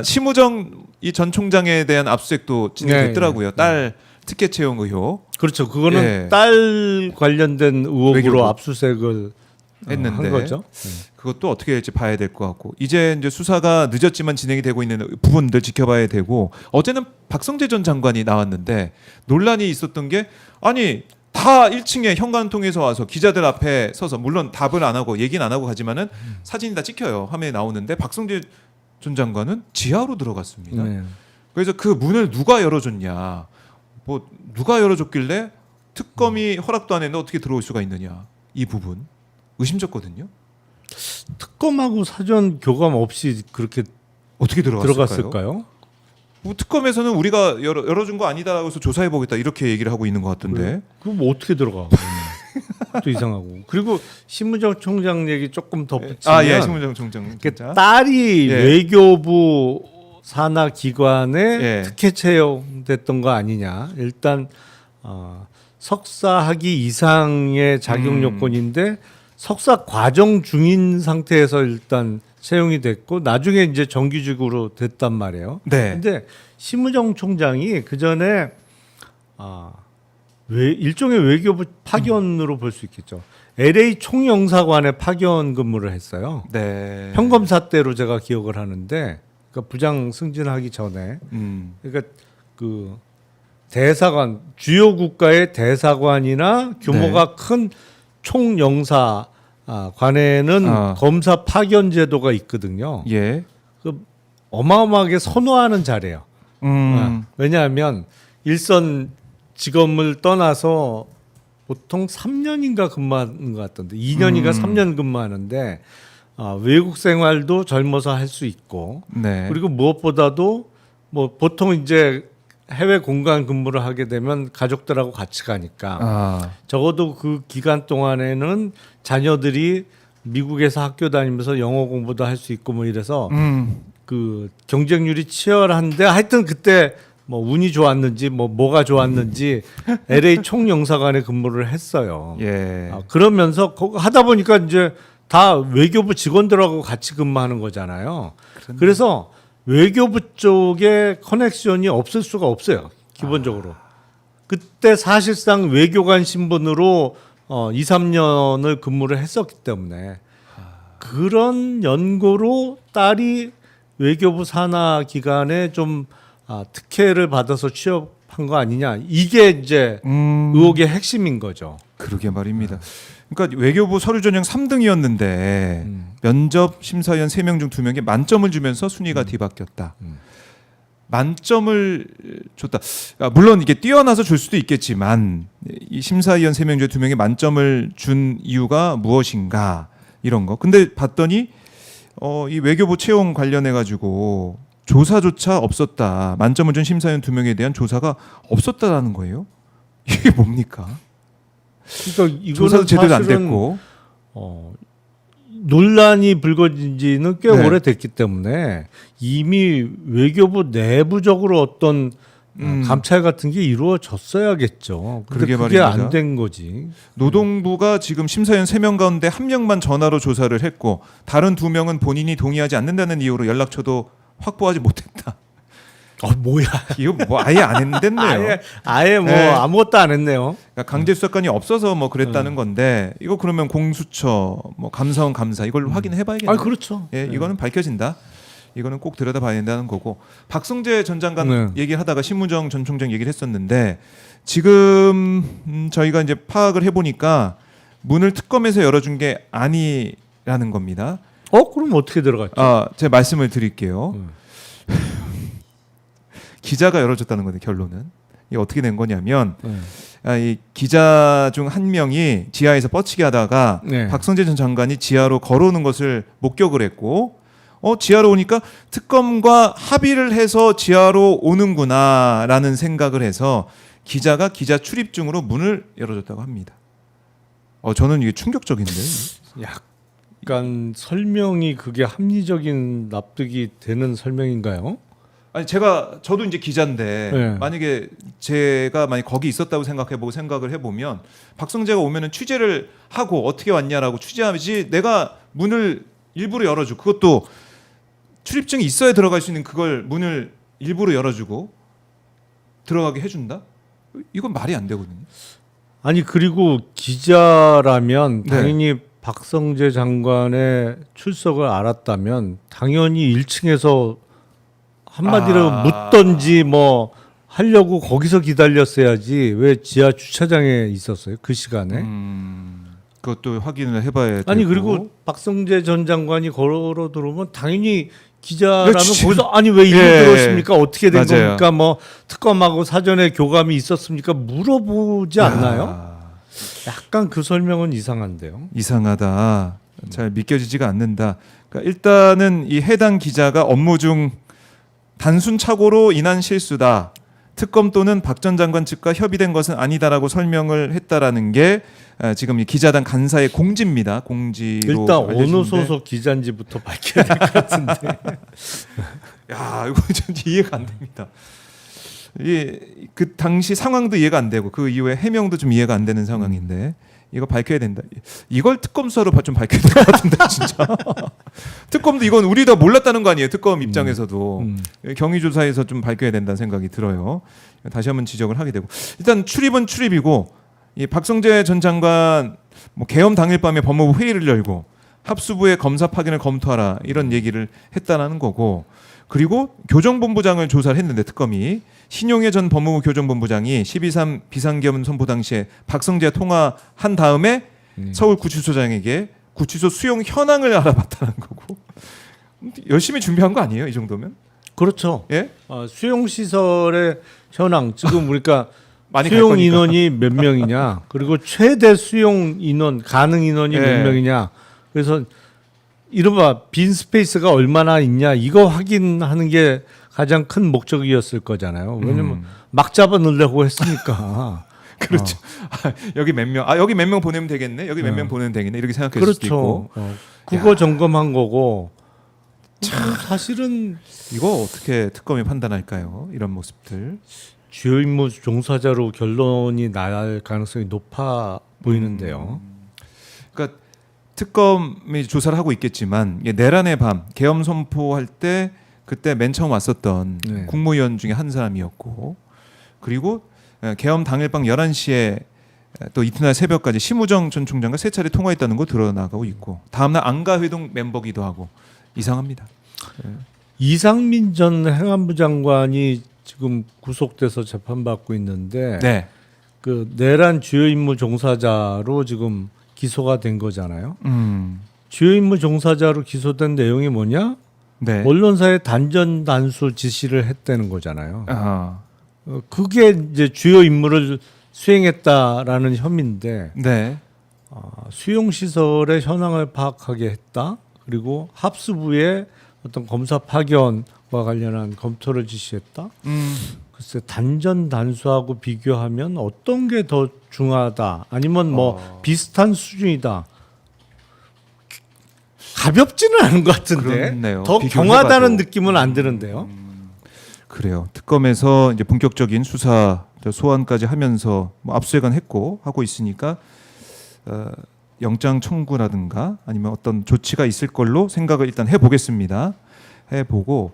심우정 이 전 총장에 대한 압수수색도 진행됐더라고요. 딸 특혜 채용 의혹. 그렇죠. 그거는 예. 딸 관련된 의혹으로 외교부. 압수수색을 했는데 한 거죠. 그것도 어떻게 될지 봐야 될 것 같고 이제 수사가 늦었지만 진행이 되고 있는 부분들 지켜봐야 되고 어제는 박성재 전 장관이 나왔는데 논란이 있었던 게 아니 다 1층에 현관통에서 와서 기자들 앞에 서서 물론 답을 안 하고 얘기는 안 하고 가지만은 사진이 다 찍혀요. 화면에 나오는데 박성재 전 장관은 지하로 들어갔습니다. 네. 그래서 그 문을 누가 열어줬냐 뭐 누가 열어줬길래 특검이 허락도 안 했는데 어떻게 들어올 수가 있느냐 이 부분 의심졌거든요. 특검하고 사전 교감 없이 그렇게 어떻게 들어갔을까요? 들어갔을까요? 뭐 특검에서는 우리가 열어준 거 아니다라고 해서 조사해 보겠다 이렇게 얘기를 하고 있는 것 같던데. 그럼 뭐 어떻게 들어가? 또 이상하고. 그리고 심우정 총장 얘기 조금 덧붙이면 예, 심우정 총장. 딸이 예. 외교부 산하 기관에 예. 특혜 채용됐던 거 아니냐. 일단 석사 학위 이상의 자격 요건인데 석사 과정 중인 상태에서 일단 채용이 됐고 나중에 이제 정규직으로 됐단 말이에요. 네. 근데 심우정 총장이 그 전에 일종의 외교부 파견으로 볼 수 있겠죠. LA 총영사관에 파견 근무를 했어요. 네. 평검사 때로 제가 기억을 하는데, 그러니까 부장 승진하기 전에, 그러니까 그 대사관 주요 국가의 대사관이나 규모가 큰 총영사 관에는 검사 파견 제도가 있거든요. 예. 그 어마어마하게 선호하는 자리예요. 왜냐하면 일선 직업을 떠나서 보통 3년인가 근무하는 것 같던데 2년인가 3년 근무하는데 외국 생활도 젊어서 할 수 있고 네. 그리고 무엇보다도 뭐 보통 이제 해외 공간 근무를 하게 되면 가족들하고 같이 가니까 적어도 그 기간 동안에는 자녀들이 미국에서 학교 다니면서 영어 공부도 할 수 있고 뭐 이래서 그 경쟁률이 치열한데 하여튼 그때 뭐 운이 좋았는지 뭐가 좋았는지 LA 총영사관에 근무를 했어요. 예. 그러면서 하다 보니까 이제 다 외교부 직원들하고 같이 근무하는 거잖아요. 그래서 외교부 쪽에 커넥션이 없을 수가 없어요. 기본적으로. 그때 사실상 외교관 신분으로 2, 3년을 근무를 했었기 때문에 그런 연고로 딸이 외교부 산하 기관에 좀 특혜를 받아서 취업한 거 아니냐. 이게 이제 의혹의 핵심인 거죠. 그러게 말입니다. 그러니까 외교부 서류 전형 3등이었는데 면접 심사위원 3명 중 2명이 만점을 주면서 순위가 뒤바뀌었다. 만점을 줬다. 물론 이게 뛰어나서 줄 수도 있겠지만 이 심사위원 3명 중에 2명이 만점을 준 이유가 무엇인가 이런 거. 근데 봤더니 이 외교부 채용 관련해 가지고 조사조차 없었다. 만점을 준 심사위원 2명에 대한 조사가 없었다라는 거예요. 이게 뭡니까? 그러니까 이거는 조사도 제대로 안 사실은 됐고 논란이 불거진 지는 꽤 네. 오래됐기 때문에 이미 외교부 내부적으로 어떤 감찰 같은 게 이루어졌어야겠죠. 근데 그러게 그게 말입니다. 안 된 거지. 노동부가 지금 심사위원 3명 가운데 1명만 전화로 조사를 했고 다른 2명은 본인이 동의하지 않는다는 이유로 연락처도 확보하지 못했다. 뭐야? 이거 뭐 아예 안 했댔네요. 아예 뭐 네. 아무것도 안 했네요. 그러니까 강제 수사권이 없어서 뭐 그랬다는 건데 이거 그러면 공수처, 뭐 감사원 감사 이걸 확인해봐야겠네요. 그렇죠. 예, 이거는 밝혀진다. 이거는 꼭 들여다봐야 된다는 거고 박성재 전 장관 얘기를 하다가 신무정 전 총장 얘기를 했었는데 지금 저희가 이제 파악을 해보니까 문을 특검에서 열어준 게 아니라는 겁니다. 그럼 어떻게 들어갔죠? 제 말씀을 드릴게요. 기자가 열어줬다는 건데 결론은 이게 어떻게 된 거냐면 이 기자 중 한 명이 지하에서 뻗치기 하다가 박성재 전 장관이 지하로 걸어오는 것을 목격을 했고 지하로 오니까 특검과 합의를 해서 지하로 오는구나라는 생각을 해서 기자가 기자 출입 중으로 문을 열어줬다고 합니다. 저는 이게 충격적인데. 약간 설명이 그게 합리적인 납득이 되는 설명인가요? 아니 저도 이제 기자인데 만약에 제가 만약 거기 있었다고 생각을 해보면 박성재가 오면은 취재를 하고 어떻게 왔냐라고 취재하지 내가 문을 일부러 열어주고 그것도 출입증이 있어야 들어갈 수 있는 그걸 문을 일부러 열어주고 들어가게 해준다? 이건 말이 안 되거든요. 아니 그리고 기자라면 당연히 박성재 장관의 출석을 알았다면 당연히 1층에서 한마디로 묻던지 뭐 하려고 거기서 기다렸어야지 왜 지하 주차장에 있었어요 그 시간에? 그것도 확인을 해봐야 되고. 아니 그리고 박성재 전 장관이 걸어 들어오면 당연히 기자라면 그렇지. 거기서 아니 왜 일로 들어오십니까? 어떻게 된 맞아요. 겁니까? 뭐 특검하고 사전에 교감이 있었습니까? 물어보지 않나요? 약간 그 설명은 이상한데요. 이상하다. 잘 믿겨지지가 않는다. 그러니까 일단은 이 해당 기자가 업무 중 단순 착오로 인한 실수다. 특검 또는 박 전 장관 측과 협의된 것은 아니다라고 설명을 했다라는 게 지금 이 기자단 간사의 공지입니다. 공지로 일단 어느 알려지는데. 소속 기자인지부터 밝혀야 될 것 같은데. 야, 이거 좀 이해가 안 됩니다. 그 당시 상황도 이해가 안 되고 그 이후에 해명도 좀 이해가 안 되는 상황인데 이거 밝혀야 된다. 이걸 특검 수사로 좀 밝혀야 될 것 같은데 진짜. 특검도 이건 우리 다 몰랐다는 거 아니에요. 특검 입장에서도 경위조사에서 좀 밝혀야 된다는 생각이 들어요. 다시 한번 지적을 하게 되고 일단 출입은 출입이고 이 박성재 전 장관 뭐 개엄 당일 밤에 법무부 회의를 열고 합수부의 검사 파견을 검토하라 이런 얘기를 했다라는 거고 그리고 교정본부장을 조사를 했는데 특검이 신용회 전 법무부 교정본부장이 12.3 비상계엄 선포 당시에 박성재와 통화한 다음에 서울 구치소장에게 구치소 수용 현황을 알아봤다는 거고 열심히 준비한 거 아니에요 이 정도면? 그렇죠. 예? 수용 시설의 현황 지금 우리가 많이 갈 수용 거니까. 인원이 몇 명이냐 그리고 최대 수용 인원 가능 인원이 예. 몇 명이냐 그래서 이른바 빈 스페이스가 얼마나 있냐 이거 확인하는 게 가장 큰 목적이었을 거잖아요. 왜냐면 막 잡아 넣으려고 했으니까. 그렇죠. 여기 몇 명, 여기 몇 명 보내면 되겠네. 여기 몇 명 보내면 되겠네. 이렇게 생각했을 수도 있고. 그렇죠. 그거 점검한 거고. 참 사실은 이거 어떻게 특검이 판단할까요? 이런 모습들. 주요 임무 종사자로 결론이 날 가능성이 높아 보이는데요. 그러니까 특검이 조사를 하고 있겠지만 이게 내란의 밤 계엄 선포할 때 그때 맨 처음 왔었던 국무위원 중에 한 사람이었고 그리고 계엄 당일 밤 11시에 또 이튿날 새벽까지 심우정 전 총장과 세 차례 통화했다는 거 드러나가고 있고 다음날 안가회동 멤버기도 하고 이상합니다. 이상민 전 행안부 장관이 지금 구속돼서 재판받고 있는데 네. 그 내란 주요 임무 종사자로 지금 기소가 된 거잖아요. 주요 임무 종사자로 기소된 내용이 뭐냐? 네. 언론사에 단전 단수 지시를 했다는 거잖아요. 아. 그게 이제 주요 임무를 수행했다라는 혐의인데 네. 수용 시설의 현황을 파악하게 했다. 그리고 합수부에 어떤 검사 파견과 관련한 검토를 지시했다. 글쎄 단전 단수하고 비교하면 어떤 게 더 중하다. 아니면 뭐 비슷한 수준이다. 가볍지는 않은 것 같은데 그렇네요. 더 비교해봐도. 경하다는 느낌은 안 드는데요. 그래요. 특검에서 이제 본격적인 수사 소환까지 하면서 뭐 압수수색은 했고 하고 있으니까 영장 청구라든가 아니면 어떤 조치가 있을 걸로 생각을 일단 해보겠습니다. 해보고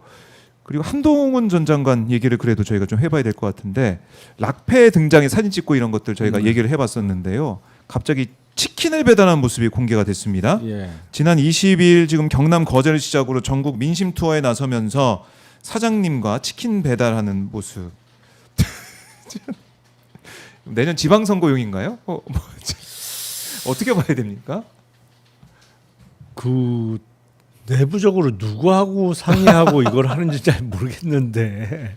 그리고 한동훈 전 장관 얘기를 그래도 저희가 좀 해봐야 될 것 같은데 락페 등장에 사진 찍고 이런 것들 저희가 얘기를 해봤었는데요. 갑자기 치킨을 배달하는 모습이 공개가 됐습니다. 예. 지난 20일 지금 경남 거제를 시작으로 전국 민심 투어에 나서면서 사장님과 치킨 배달하는 모습. 내년 지방선거용인가요? 어떻게 봐야 됩니까? 그 내부적으로 누구하고 상의하고 이걸 하는지 잘 모르겠는데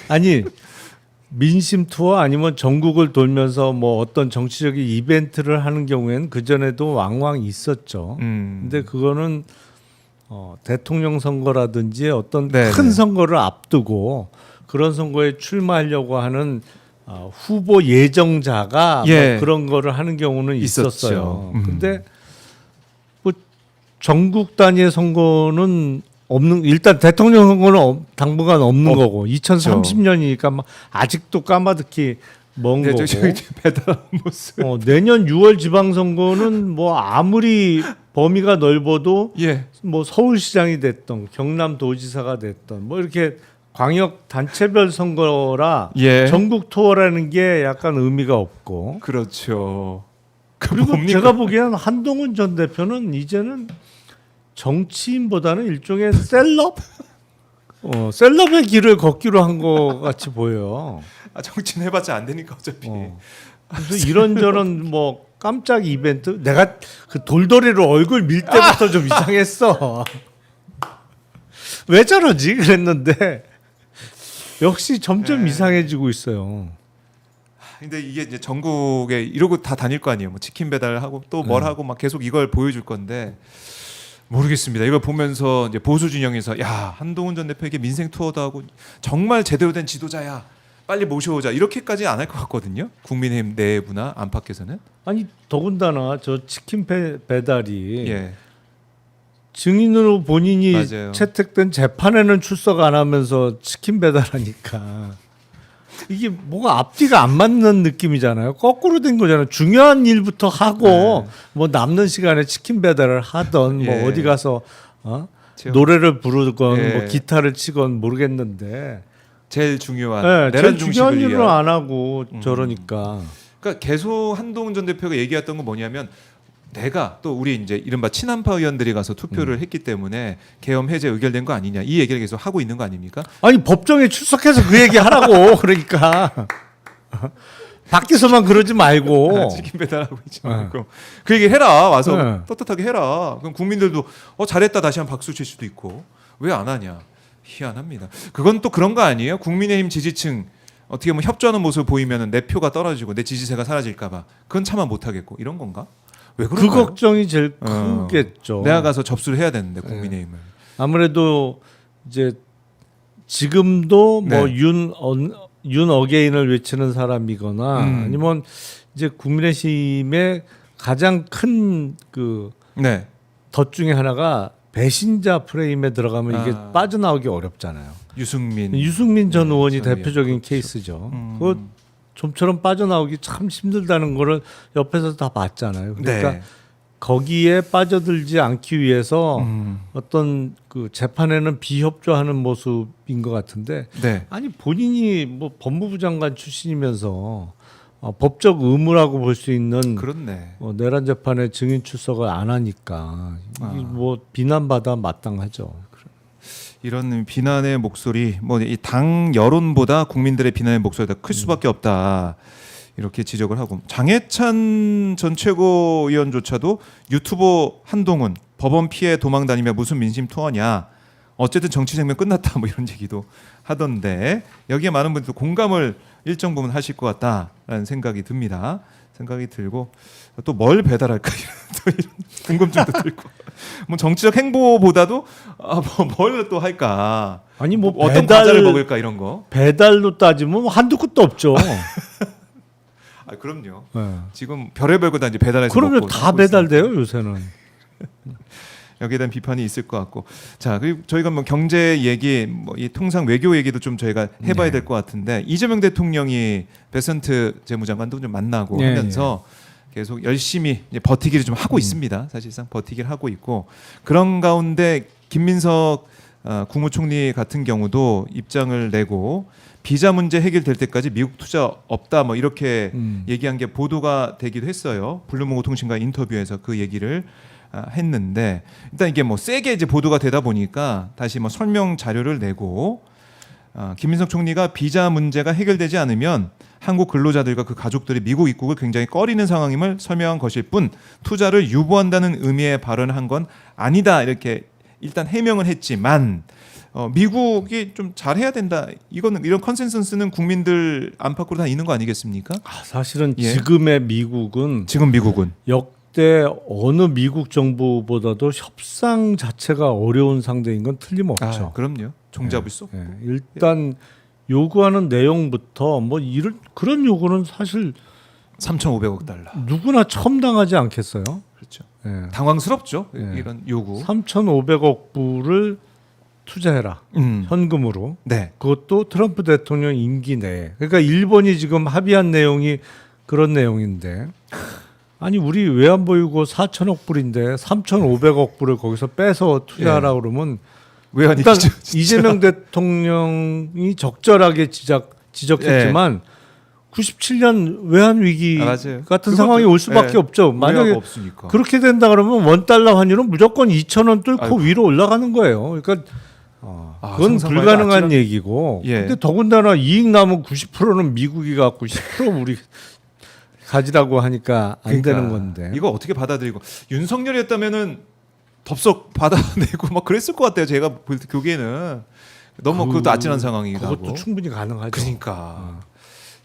아니 민심 투어 아니면 전국을 돌면서 뭐 어떤 정치적인 이벤트를 하는 경우에는 그 전에도 왕왕 있었죠. 근데 그거는 대통령 선거라든지 어떤 네네. 큰 선거를 앞두고 그런 선거에 출마하려고 하는 후보 예정자가 예. 뭐 그런 거를 하는 경우는 있었죠. 있었어요. 근데 뭐 전국 단위의 선거는 없는 일단 대통령 선거는 당분간 없는 거고 2030년이니까 막 아직도 까마득히 먼 네, 거고 저기 배달하는 모습. 내년 6월 지방선거는 뭐 아무리 범위가 넓어도 예. 뭐 서울시장이 됐던 경남도지사가 됐던 뭐 이렇게 광역 단체별 선거라 예. 전국 투어라는 게 약간 의미가 없고 그렇죠. 그리고 제가 보기에는 한동훈 전 대표는 이제는 정치인보다는 일종의 셀럽 셀럽의 길을 걷기로 한 것 같이 보여요. 정치는 해봤자 안 되니까 어차피. 그래서 이런저런 뭐 깜짝 이벤트 내가 그 돌돌이로 얼굴 밀 때부터 좀 이상했어. 왜 저러지 그랬는데 역시 점점 이상해지고 있어요. 근데 이게 이제 전국에 이러고 다 다닐 거 아니에요. 뭐 치킨 배달하고 또 뭘 하고 막 계속 이걸 보여줄 건데 모르겠습니다. 이걸 보면서 이제 보수 진영에서 야 한동훈 전 대표에게 민생 투어도 하고 정말 제대로 된 지도자야. 빨리 모셔오자 이렇게까지 안 할 것 같거든요. 국민의힘 내부나 안팎에서는. 아니 더군다나 저 치킨 배달이 예. 증인으로 본인이 맞아요. 채택된 재판에는 출석 안 하면서 치킨 배달하니까 이게 뭐가 앞뒤가 안 맞는 느낌이잖아요. 거꾸로 된 거잖아요. 중요한 일부터 하고 뭐 남는 시간에 치킨 배달을 하던 뭐 예. 어디 가서 제가 노래를 부르건 예. 뭐 기타를 치건 모르겠는데 제일 중요한 네, 내란 제일 중요한 중심을 일을 위한. 안 하고 저러니까 그러니까 계속 한동훈 전 대표가 얘기했던 건 뭐냐면 내가 또 우리 이제 이른바 친한파 의원들이 가서 투표를 했기 때문에 계엄 해제 의결된 거 아니냐 이 얘기를 계속 하고 있는 거 아닙니까? 아니 법정에 출석해서 그 얘기 하라고 그러니까 밖에서만 그러지 말고 치킨 배달하고 있지 말고 그 얘기 해라 와서 네. 떳떳하게 해라. 그럼 국민들도 잘했다 다시 한 박수 칠 수도 있고 왜 안 하냐 희한합니다. 그건 또 그런 거 아니에요? 국민의힘 지지층 어떻게 뭐 협조하는 모습 보이면은 내 표가 떨어지고 내 지지세가 사라질까봐 그건 참아 못하겠고 이런 건가? 왜 그 그럴까요? 걱정이 제일 크겠죠. 내가 가서 접수를 해야 되는데 국민의힘을. 아무래도 이제 지금도 뭐 네. 윤 어게인을 외치는 사람이거나 아니면 이제 국민의힘의 가장 큰 그 네. 덫 중에 하나가 배신자 프레임에 들어가면 이게 아. 빠져나오기 어렵잖아요. 유승민 전 의원이 전 대표적인 의원. 케이스죠. 그 좀처럼 빠져나오기 참 힘들다는 거를 옆에서 다 봤잖아요. 그러니까 네. 거기에 빠져들지 않기 위해서 어떤 그 재판에는 비협조하는 모습인 것 같은데 네. 아니 본인이 뭐 법무부 장관 출신이면서 법적 의무라고 볼 수 있는 그렇네. 내란 재판에 증인 출석을 안 하니까 이게 뭐 비난받아 마땅하죠. 이런 비난의 목소리, 뭐 이 당 여론보다 국민들의 비난의 목소리가 클 수밖에 없다. 이렇게 지적을 하고 장해찬 전 최고위원조차도 유튜버 한동훈 법원 피해 도망 다니며 무슨 민심 투어냐. 어쨌든 정치 생명 끝났다 뭐 이런 얘기도 하던데 여기에 많은 분들 공감을 일정 부분 하실 것 같다라는 생각이 듭니다. 생각이 들고 또 뭘 배달할까 이런 궁금증도 들고 뭐 정치적 행보보다도 뭘 또 할까 아니 뭐 어떤 과자를 먹을까 이런 거. 배달로 따지면 뭐 한두 끝도 없죠. 아 그럼요. 네. 지금 별의별 거 다 이제 배달해서 그러면 먹고 다 배달돼요 요새는. 여기에 대한 비판이 있을 것 같고 자 그리고 저희가 뭐 경제 얘기 뭐 이 통상 외교 얘기도 좀 저희가 해봐야 네. 될 것 같은데 이재명 대통령이 베선트 재무장관도 좀 만나고 네, 하면서 계속 열심히 이제 버티기를 좀 하고 있습니다. 사실상 버티기를 하고 있고 그런 가운데 김민석 국무총리 같은 경우도 입장을 내고 비자 문제 해결될 때까지 미국 투자 없다 뭐 이렇게 얘기한 게 보도가 되기도 했어요. 블룸버그 통신과 인터뷰에서 그 얘기를 했는데 일단 이게 뭐 세게 이제 보도가 되다 보니까 다시 뭐 설명 자료를 내고 김민석 총리가 비자 문제가 해결되지 않으면 한국 근로자들과 그 가족들이 미국 입국을 굉장히 꺼리는 상황임을 설명한 것일 뿐 투자를 유보한다는 의미의 발언을 한 건 아니다 이렇게 일단 해명을 했지만 미국이 좀 잘해야 된다 이거는 이런 컨센서스는 국민들 안팎으로 다 있는 거 아니겠습니까? 사실은 예. 지금의 미국은 지금 미국은 역대 어느 미국 정부보다도 협상 자체가 어려운 상대인 건 틀림없죠. 그럼요. 종잡을 수 없고. 예. 일단 요구하는 내용부터 뭐 이런 그런 요구는 사실 3,500억 달러. 누구나 처음 당하지 않겠어요? 그렇죠. 예. 당황스럽죠. 예. 이런 요구. 3,500억 불을 투자해라 현금으로. 네. 그것도 트럼프 대통령 임기 내에. 그러니까 일본이 지금 합의한 내용이 그런 내용인데 아니 우리 외환보유고 4천억 불인데 3,500억 불을 거기서 빼서 투자하라 그러면 왜 아니죠? 일단 이재명 대통령이 적절하게 지적했지만 97년 외환 위기 맞아요. 같은 상황이 올 수밖에 없죠. 만약에 없으니까. 그렇게 된다 그러면 원달러 환율은 무조건 2,000원 뚫고 아이고. 위로 올라가는 거예요. 그러니까 그건 상상만 불가능한 해도 얘기고. 예. 근데 더군다나 이익 나면 90%는 미국이 갖고 10% 우리 가지라고 하니까 안 되는 건데. 이거 어떻게 받아들이고 윤석열이었다면은 덥석 받아내고 막 그랬을 것 같아요. 제가 보기에는 너무 그것도 아찔한 상황이기도 하고. 그것도 충분히 가능하죠. 그러니까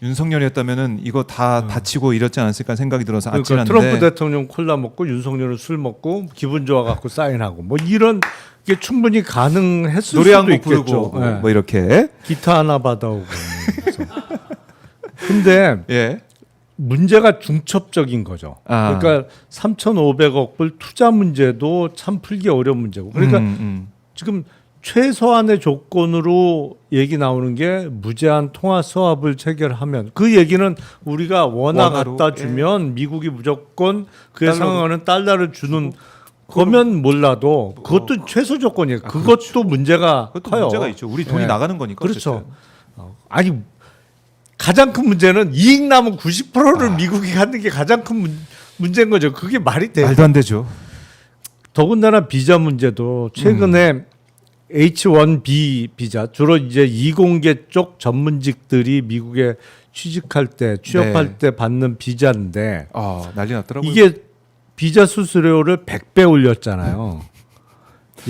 윤석열이었다면은 이거 다 다치고 이렇지 않았을까 생각이 들어서 그러니까 아찔한데. 트럼프 대통령 콜라 먹고 윤석열은 술 먹고 기분 좋아 갖고 사인하고 뭐 이런 게 충분히 가능했을 노래 한 수도 곡 부르고 있겠죠. 예. 뭐 이렇게. 기타 하나 받아오고. 그래서. 근데 예. 문제가 중첩적인 거죠. 그러니까 3,500억 불 투자 문제도 참 풀기 어려운 문제고. 그러니까 지금 최소한의 조건으로 얘기 나오는 게 무제한 통화 수합을 체결하면 그 얘기는 우리가 원화 원화로, 갖다 주면 미국이 무조건 그에 달러로. 상응하는 달러를 주는 거면 몰라도 그것도 최소 조건이에요. 그것도 그렇죠. 문제가 그것도 커요. 문제가 있죠. 우리 돈이 예. 나가는 거니까. 그렇죠. 어쨌든. 아니 가장 큰 문제는 이익 남은 90%를 미국이 갖는 게 가장 큰 문제인 거죠. 그게 말이 돼요. 말도 안 되죠. 더군다나 비자 문제도 최근에 H1B 비자 주로 이제 이공계 쪽 전문직들이 미국에 취직할 때 취업할 때 받는 비자인데 난리 났더라고요. 이게 비자 수수료를 100배 올렸잖아요.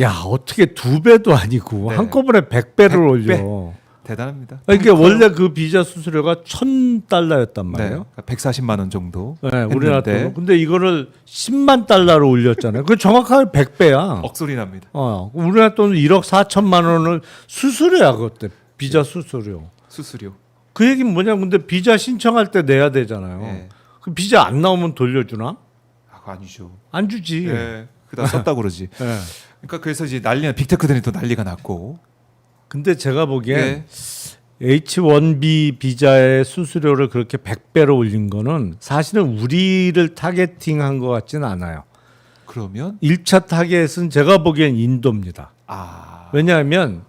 야 어떻게 2배도 아니고 네. 한꺼번에 100배를 100배. 올려. 대단합니다. 이게 원래 그 비자 수수료가 1,000달러였단 말이에요. 네, 140만 원 정도. 네, 우리나라 했는데 돈으로. 근데 이거를 10만 달러로 올렸잖아요. 그 정확하게 100배야. 억소리 납니다. 우리나라 돈은 1억 4천만 원을 수수료야 그때 비자 수수료. 수수료. 그 얘기는 뭐냐? 근데 비자 신청할 때 내야 되잖아요. 네. 그 비자 안 나오면 돌려주나? 그거 아니죠. 안 주지. 예. 그다 썼다 그러지. 네. 그러니까 그래서 이제 난리가 빅테크들이 또 난리가 났고. 근데 제가 보기엔 예. H1B 비자의 수수료를 그렇게 100배로 올린 거는 사실은 우리를 타겟팅한 것 같지는 않아요. 그러면 1차 타겟은 제가 보기엔 인도입니다. 왜냐하면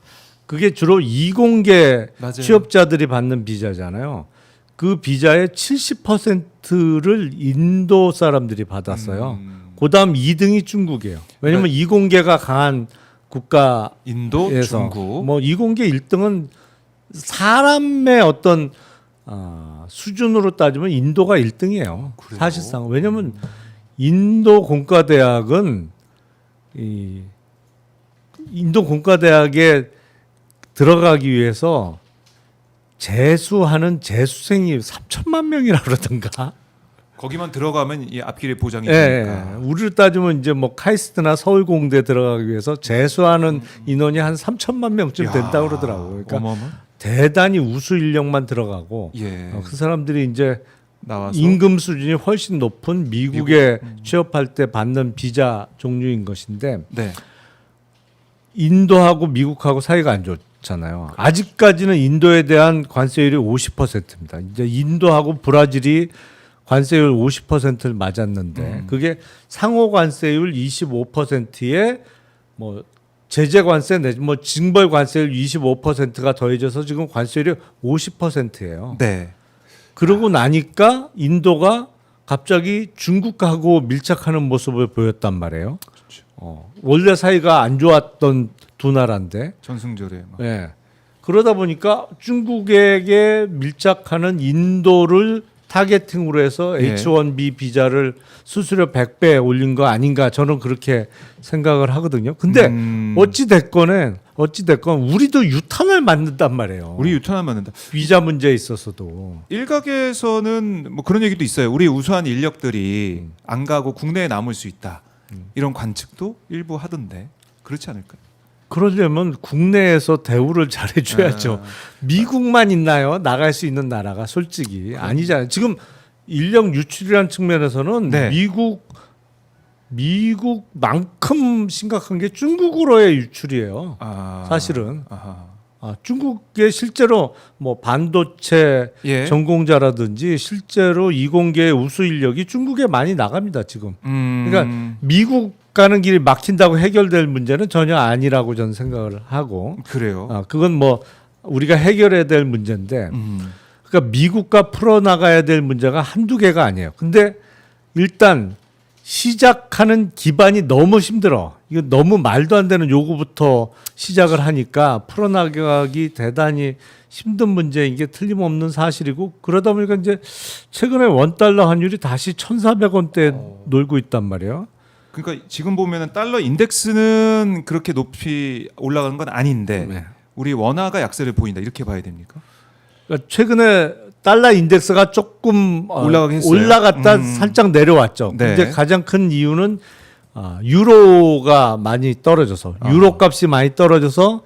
그게 주로 이공계 맞아요. 취업자들이 받는 비자잖아요. 그 비자의 70%를 인도 사람들이 받았어요. 그다음 2등이 중국이에요. 왜냐면 이공계가 강한 국가에서 인도, 중국. 뭐 이공계 1등은 사람의 어떤 수준으로 따지면 인도가 1등이에요. 그래요? 사실상 왜냐면 인도 공과대학은 이 인도 공과대학에 들어가기 위해서 재수하는 재수생이 3천만 명이라 그러던가. 거기만 들어가면 이 앞길에 보장이 예, 되니까. 우리로 따지면 이제 뭐 카이스트나 서울공대 들어가기 위해서 재수하는 인원이 한 3천만 명쯤 야, 된다고 그러더라고요. 그러니까 어마어마. 대단히 우수 인력만 들어가고 예. 그 사람들이 이제 나와서 임금 수준이 훨씬 높은 미국에 취업할 때 받는 비자 종류인 것인데 네. 인도하고 미국하고 사이가 안 좋잖아요. 아직까지는 인도에 대한 관세율이 50%입니다. 이제 인도하고 브라질이 관세율 50%를 맞았는데 그게 상호 관세율 25%에 뭐 제재 관세 내지 뭐 징벌 관세율 25%가 더해져서 지금 관세율이 50%예요. 네. 그러고 나니까 인도가 갑자기 중국하고 밀착하는 모습을 보였단 말이에요. 원래 사이가 안 좋았던 두 나라인데, 전승절에 막. 예. 그러다 보니까 중국에게 밀착하는 인도를 타겟팅으로 해서 예. H1B 비자를 수수료 100배 올린 거 아닌가 저는 그렇게 생각을 하거든요. 근데 어찌 됐건 우리도 유탄을 맞는단 말이에요. 우리 유탄을 맞는다. 비자 문제에 있어서도. 일각에서는 뭐 그런 얘기도 있어요. 우리 우수한 인력들이 안 가고 국내에 남을 수 있다. 이런 관측도 일부 하던데 그렇지 않을까요? 그러려면 국내에서 대우를 잘해줘야죠. 미국만 있나요? 나갈 수 있는 나라가 솔직히 아니잖아요. 지금 인력 유출이라는 측면에서는 네. 미국만큼 심각한 게 중국으로의 유출이에요. 사실은 아하. 중국에 실제로 뭐 반도체 예. 전공자라든지 실제로 이공계의 우수 인력이 중국에 많이 나갑니다. 지금. 그러니까 미국 가는 길이 막힌다고 해결될 문제는 전혀 아니라고 저는 생각을 하고 그래요. 그건 뭐 우리가 해결해야 될 문제인데 그러니까 미국과 풀어나가야 될 문제가 한두 개가 아니에요. 근데 일단 시작하는 기반이 너무 힘들어. 이거 너무 말도 안 되는 요구부터 시작을 하니까 풀어나가기 대단히 힘든 문제인 게 틀림없는 사실이고 그러다 보니까 이제 최근에 원달러 환율이 다시 1,400원대에 놀고 있단 말이에요. 그러니까 지금 보면은 달러 인덱스는 그렇게 높이 올라가는 건 아닌데 네. 우리 원화가 약세를 보인다 이렇게 봐야 됩니까? 그러니까 최근에 달러 인덱스가 조금 올라가긴 했어요. 올라갔다 살짝 내려왔죠. 네. 근데 가장 큰 이유는 유로가 많이 떨어져서 유로 값이 많이 떨어져서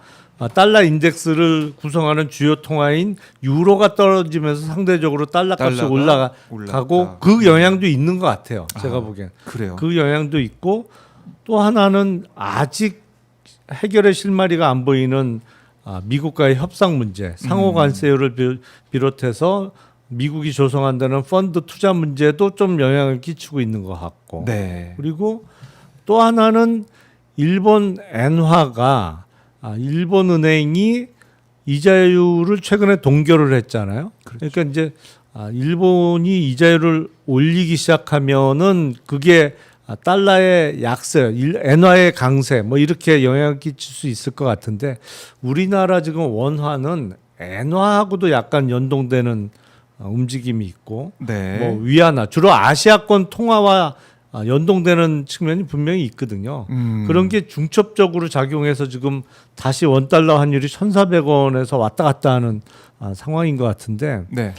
달러 인덱스를 구성하는 주요 통화인 유로가 떨어지면서 상대적으로 달러 값이 달러가 올라가고 올랐다. 그 영향도 있는 것 같아요. 제가 보기엔. 그래요. 그 영향도 있고 또 하나는 아직 해결의 실마리가 안 보이는 미국과의 협상 문제, 상호 관세율을 비롯해서 미국이 조성한다는 펀드 투자 문제도 좀 영향을 끼치고 있는 것 같고. 네. 그리고 또 하나는 일본 엔화가 일본 은행이 이자율을 최근에 동결을 했잖아요. 그러니까 이제 일본이 이자율을 올리기 시작하면은 그게 달러의 약세, 엔화의 강세 뭐 이렇게 영향을 끼칠 수 있을 것 같은데 우리나라 지금 원화는 엔화하고도 약간 연동되는 움직임이 있고 네. 뭐 위안화 주로 아시아권 통화와 연동되는 측면이 분명히 있거든요. 그런 게 중첩적으로 작용해서 지금 다시 원달러 환율이 1,400원에서 왔다 갔다 하는 상황인 것 같은데 네.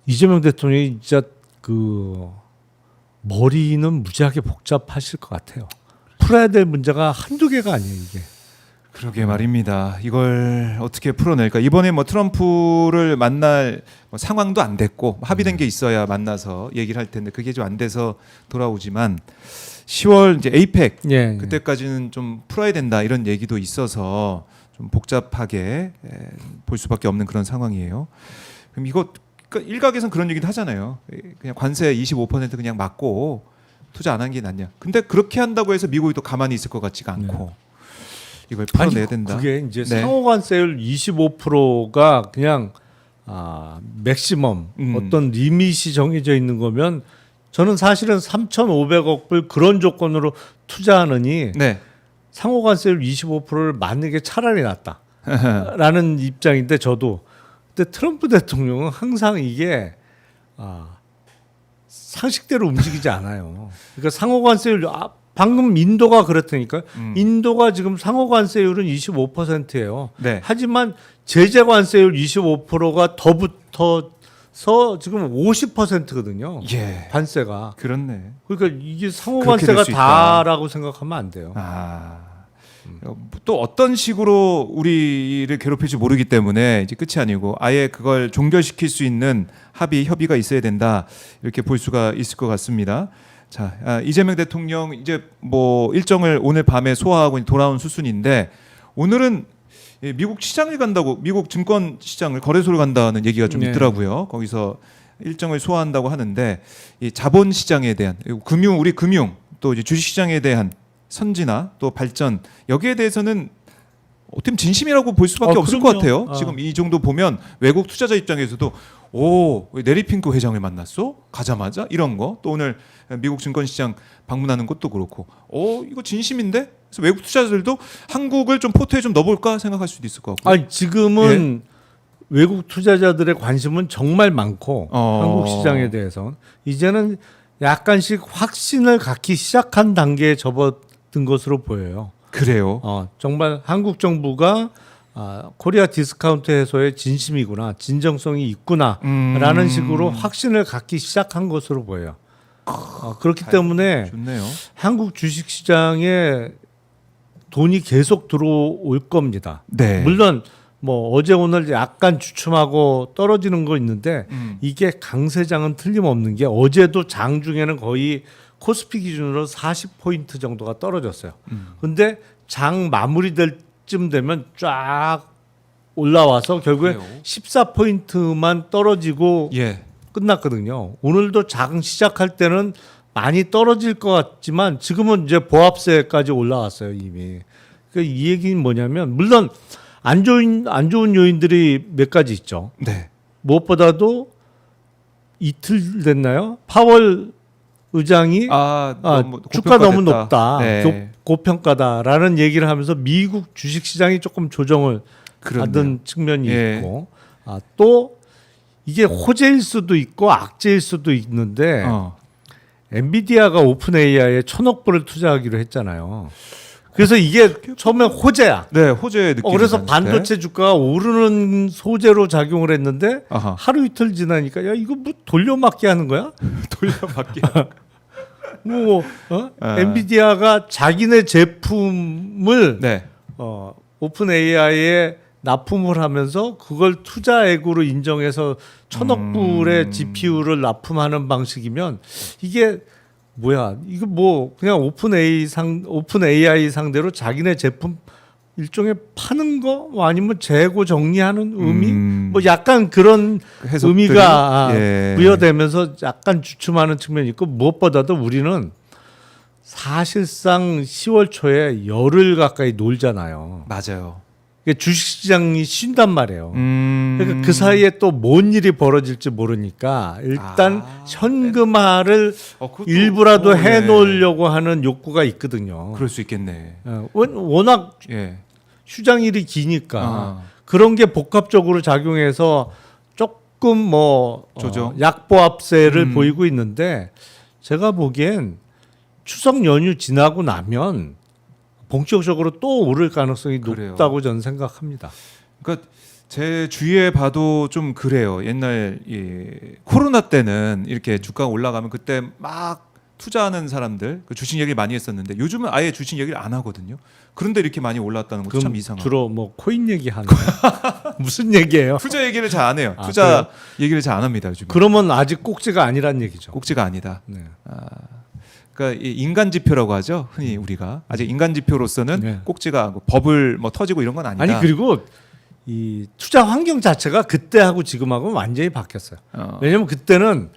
이재명 대통령이 진짜 그 머리는 무지하게 복잡하실 것 같아요. 풀어야 될 문제가 한두 개가 아니에요, 이게. 그러게 말입니다. 이걸 어떻게 풀어낼까? 이번에 뭐 트럼프를 만날 뭐 상황도 안 됐고 합의된 게 있어야 만나서 얘기를 할 텐데 그게 좀 안 돼서 돌아오지만 10월 이제 에이펙 예, 그때까지는 좀 풀어야 된다 이런 얘기도 있어서 좀 복잡하게 볼 수밖에 없는 그런 상황이에요. 그럼 이거 그러니까 일각에서는 그런 얘기도 하잖아요. 그냥 관세 25% 그냥 맞고 투자 안 한 게 낫냐. 근데 그렇게 한다고 해서 미국이 또 가만히 있을 것 같지가 않고 이걸 풀어내야 된다. 그게 이제 네. 상호관세율 25%가 그냥 맥시멈 어떤 리밋이 정해져 있는 거면 저는 사실은 3,500억 불 그런 조건으로 투자하느니 네. 상호관세율 25%를 맞는 게 차라리 낫다라는 입장인데 저도 근데 트럼프 대통령은 항상 이게 상식대로 움직이지 않아요. 그러니까 상호관세율 방금 인도가 그렇다니까요. 인도가 지금 상호관세율은 25%예요. 네. 하지만 제재관세율 25%가 더 붙어서 지금 50%거든요. 예. 관세가. 그렇네. 그러니까 이게 그렇게 상호관세가 될수 있다. 다라고 생각하면 안 돼요. 또 어떤 식으로 우리를 괴롭힐지 모르기 때문에 이제 끝이 아니고 아예 그걸 종결시킬 수 있는 협의가 있어야 된다 이렇게 볼 수가 있을 것 같습니다. 자, 이재명 대통령 이제 뭐 일정을 오늘 밤에 소화하고 돌아온 수순인데 오늘은 미국 시장을 간다고 미국 증권 시장을 거래소를 간다는 얘기가 좀 네. 있더라고요. 거기서 일정을 소화한다고 하는데 이 자본 시장에 대한 우리 금융 또 이제 주식 시장에 대한 선진화 또 발전 여기에 대해서는 어떻게 진심이라고 볼 수밖에 없을 그럼요. 것 같아요. 지금 이 정도 보면 외국 투자자 입장에서도 왜 내리 핑크 회장을 만났어? 가자마자 이런 거. 또 오늘 미국 증권시장 방문하는 것도 그렇고 이거 진심인데? 그래서 외국 투자자들도 한국을 좀 포트에 좀 넣어볼까 생각할 수도 있을 것 같고. 아니 지금은 외국 투자자들의 관심은 정말 많고 한국 시장에 대해서 이제는 약간씩 확신을 갖기 시작한 단계에 접어든 것으로 보여요. 그래요. 정말 한국 정부가 코리아 디스카운트 해소의 진심이구나, 진정성이 있구나라는 식으로 확신을 갖기 시작한 것으로 보여요. 그렇기 때문에 좋네요. 한국 주식시장에 돈이 계속 들어올 겁니다. 네. 물론 뭐 어제 오늘 약간 주춤하고 떨어지는 거 있는데 이게 강세장은 틀림없는 게 어제도 장 중에는 거의 코스피 기준으로 40포인트 정도가 떨어졌어요. 근데 장 마무리될 쯤 되면 쫙 올라와서 결국에 그래요? 14포인트만 떨어지고 예. 끝났거든요. 오늘도 장 시작할 때는 많이 떨어질 것 같지만 지금은 이제 보합세까지 올라왔어요 이미. 그러니까 이 얘기는 뭐냐면 물론 안 좋은 요인들이 몇 가지 있죠. 네. 무엇보다도 이틀 됐나요? 파월 의장이 주가 너무 높다, 네. 고평가다라는 얘기를 하면서 미국 주식시장이 조금 조정을 그렇네요. 받은 측면이 예. 있고 또 이게 호재일 수도 있고 악재일 수도 있는데 엔비디아가 오픈 AI에 1,000억 불을 투자하기로 했잖아요. 그래서 이게 처음에 호재야. 네, 호재 느낌. 그래서 반도체 주가가 오르는 소재로 작용을 했는데 하루 이틀 지나니까 야 이거 뭐 돌려막기 하는 거야? 돌려받기. 엔비디아가 자기네 제품을 네. 오픈 AI에 납품을 하면서 그걸 투자액으로 인정해서 1,000억 불의 GPU를 납품하는 방식이면 이게 뭐야? 이거 뭐 그냥 오픈 AI 상대로 자기네 제품 일종의 파는 거 뭐 아니면 재고 정리하는 의미 뭐 약간 그런 해석들이? 의미가 예. 부여되면서 약간 주춤하는 측면이 있고 무엇보다도 우리는 사실상 10월 초에 열흘 가까이 놀잖아요. 맞아요. 주식시장이 쉰단 말이에요. 그러니까 그 사이에 또 뭔 일이 벌어질지 모르니까 일단 현금화를 일부라도 해놓으려고 하는 욕구가 있거든요. 그럴 수 있겠네. 워낙 휴장일이 기니까 그런 게 복합적으로 작용해서 조금 뭐 약보합세를 보이고 있는데 제가 보기엔 추석 연휴 지나고 나면 본격적으로 또 오를 가능성이 높다고 저는 생각합니다. 그러니까 제 주위에 봐도 좀 그래요. 옛날 코로나 때는 이렇게 주가가 올라가면 그때 막 투자하는 사람들 주식 얘기를 많이 했었는데 요즘은 아예 주식 얘기를 안 하거든요. 그런데 이렇게 많이 올랐다는 것도 참 이상하고. 주로 뭐 코인 얘기하는 무슨 얘기예요? 투자 얘기를 잘 안 해요. 투자 얘기를 잘 안 합니다. 요즘. 그러면 아직 꼭지가 아니란 얘기죠. 꼭지가 아니다. 네. 그러니까 인간 지표라고 하죠. 흔히 우리가 아직 인간 지표로서는 꼭지가 법을 뭐 터지고 이런 건 아니다. 아니 그리고 이 투자 환경 자체가 그때하고 지금하고 완전히 바뀌었어요. 왜냐하면 그때는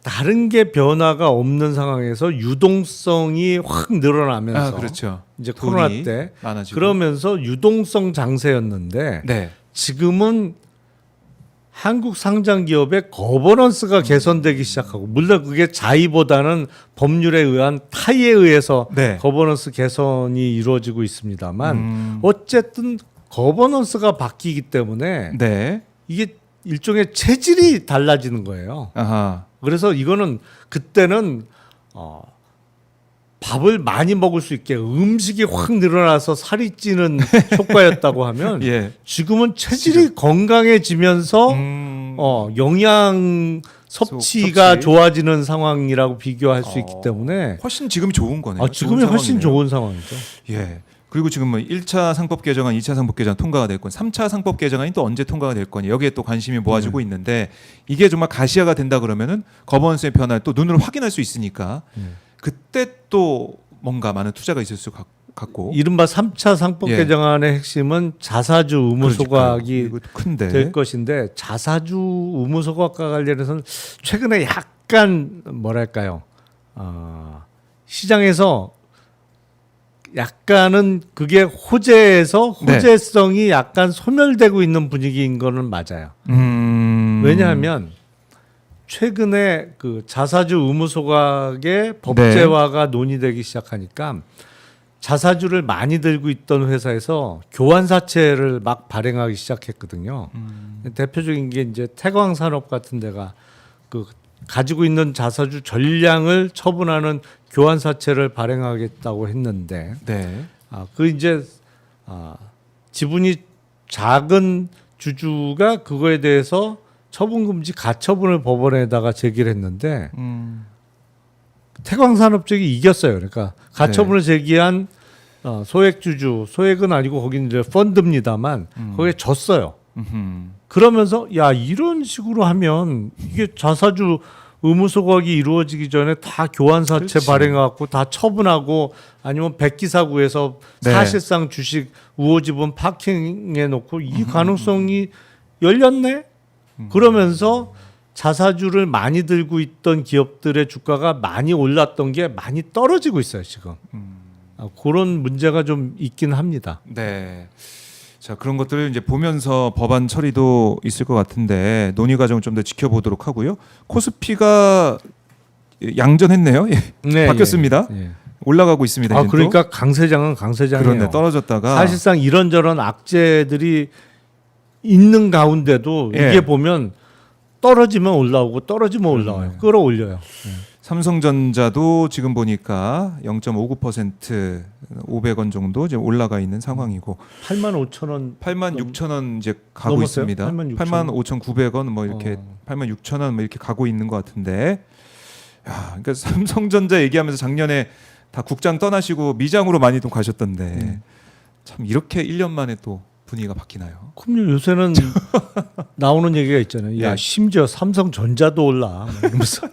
다른 게 변화가 없는 상황에서 유동성이 확 늘어나면서 그렇죠. 이제 코로나 때 많아지고. 그러면서 유동성 장세였는데 네. 지금은 한국 상장 기업의 거버넌스가 개선되기 시작하고, 물론 그게 자의보다는 법률에 의한 타의에 의해서 네. 거버넌스 개선이 이루어지고 있습니다만 어쨌든 거버넌스가 바뀌기 때문에 네. 이게 일종의 체질이 달라지는 거예요. 아하. 그래서 이거는 그때는 밥을 많이 먹을 수 있게 음식이 확 늘어나서 살이 찌는 효과였다고 하면 예. 지금은 체질이 건강해지면서 음. 영양 섭취가 섭취. 좋아지는 상황이라고 비교할 수 있기 때문에 훨씬 지금이 좋은 거네요. 지금이 좋은 훨씬 상황이네요. 좋은 상황이죠. 예. 그리고 지금 뭐 1차 상법 개정안, 2차 상법 개정안 통과가 됐고 3차 상법 개정안이 또 언제 통과가 될 거냐. 여기에 또 관심이 모아지고 있는데 이게 정말 가시화가 된다 그러면은 거버넌스의 변화를 또 눈으로 확인할 수 있으니까 그때 또 뭔가 많은 투자가 있을 수 같고 이른바 3차 상법 예. 개정안의 핵심은 자사주 의무 소각이 이거 큰데. 될 것인데 자사주 의무 소각과 관련해서는 최근에 약간 뭐랄까요 시장에서 약간은 그게 호재성이 약간 소멸되고 있는 분위기인 거는 맞아요. 왜냐하면 최근에 그 자사주 의무 소각의 법제화가 논의되기 시작하니까 자사주를 많이 들고 있던 회사에서 교환사채를 막 발행하기 시작했거든요. 대표적인 게 이제 태광산업 같은 데가 그 가지고 있는 자사주 전량을 처분하는 교환사채를 발행하겠다고 했는데, 네. 그 이제 지분이 작은 주주가 그거에 대해서 처분금지 가처분을 법원에다가 제기를 했는데 태광산업 쪽이 이겼어요. 그러니까 가처분을 제기한 소액 주주, 소액은 아니고 거기는 이제 펀드입니다만 거기에 졌어요. 그러면서 야 이런 식으로 하면 이게 자사주 의무 소각이 이루어지기 전에 다 교환사채 그렇지. 발행해갖고 다 처분하고 아니면 백기사구에서 네. 사실상 주식 우호지분 파킹해 놓고 이 가능성이 열렸네. 그러면서 자사주를 많이 들고 있던 기업들의 주가가 많이 올랐던 게 많이 떨어지고 있어요 지금. 그런 문제가 좀 있긴 합니다. 네. 자, 그런 것들을 이제 보면서 법안 처리도 있을 것 같은데 논의 과정을 좀 더 지켜보도록 하고요. 코스피가 양전했네요. 예. 네, 바뀌었습니다. 예, 예. 올라가고 있습니다. 이제 또. 그러니까 강세장은 강세장이에요. 그런데 떨어졌다가 사실상 이런저런 악재들이 있는 가운데도 예. 이게 보면 떨어지면 올라오고 떨어지면 올라와요. 끌어올려요. 삼성전자도 지금 보니까 0.59% 500원 정도 이제 올라가 있는 상황이고 85,000원 86,000원 이제 가고 넘었어요? 있습니다. 86,000. 85,900원 뭐 이렇게 86,000원 뭐 이렇게 가고 있는 것 같은데 야, 그러니까 삼성전자 얘기하면서 작년에 다 국장 떠나시고 미장으로 많이 좀 가셨던데 참 이렇게 1년 만에 또 분위기가 바뀌나요? 그럼 요새는 나오는 얘기가 있잖아요. 야 예. 심지어 삼성전자도 올라. 뭐 이러면서.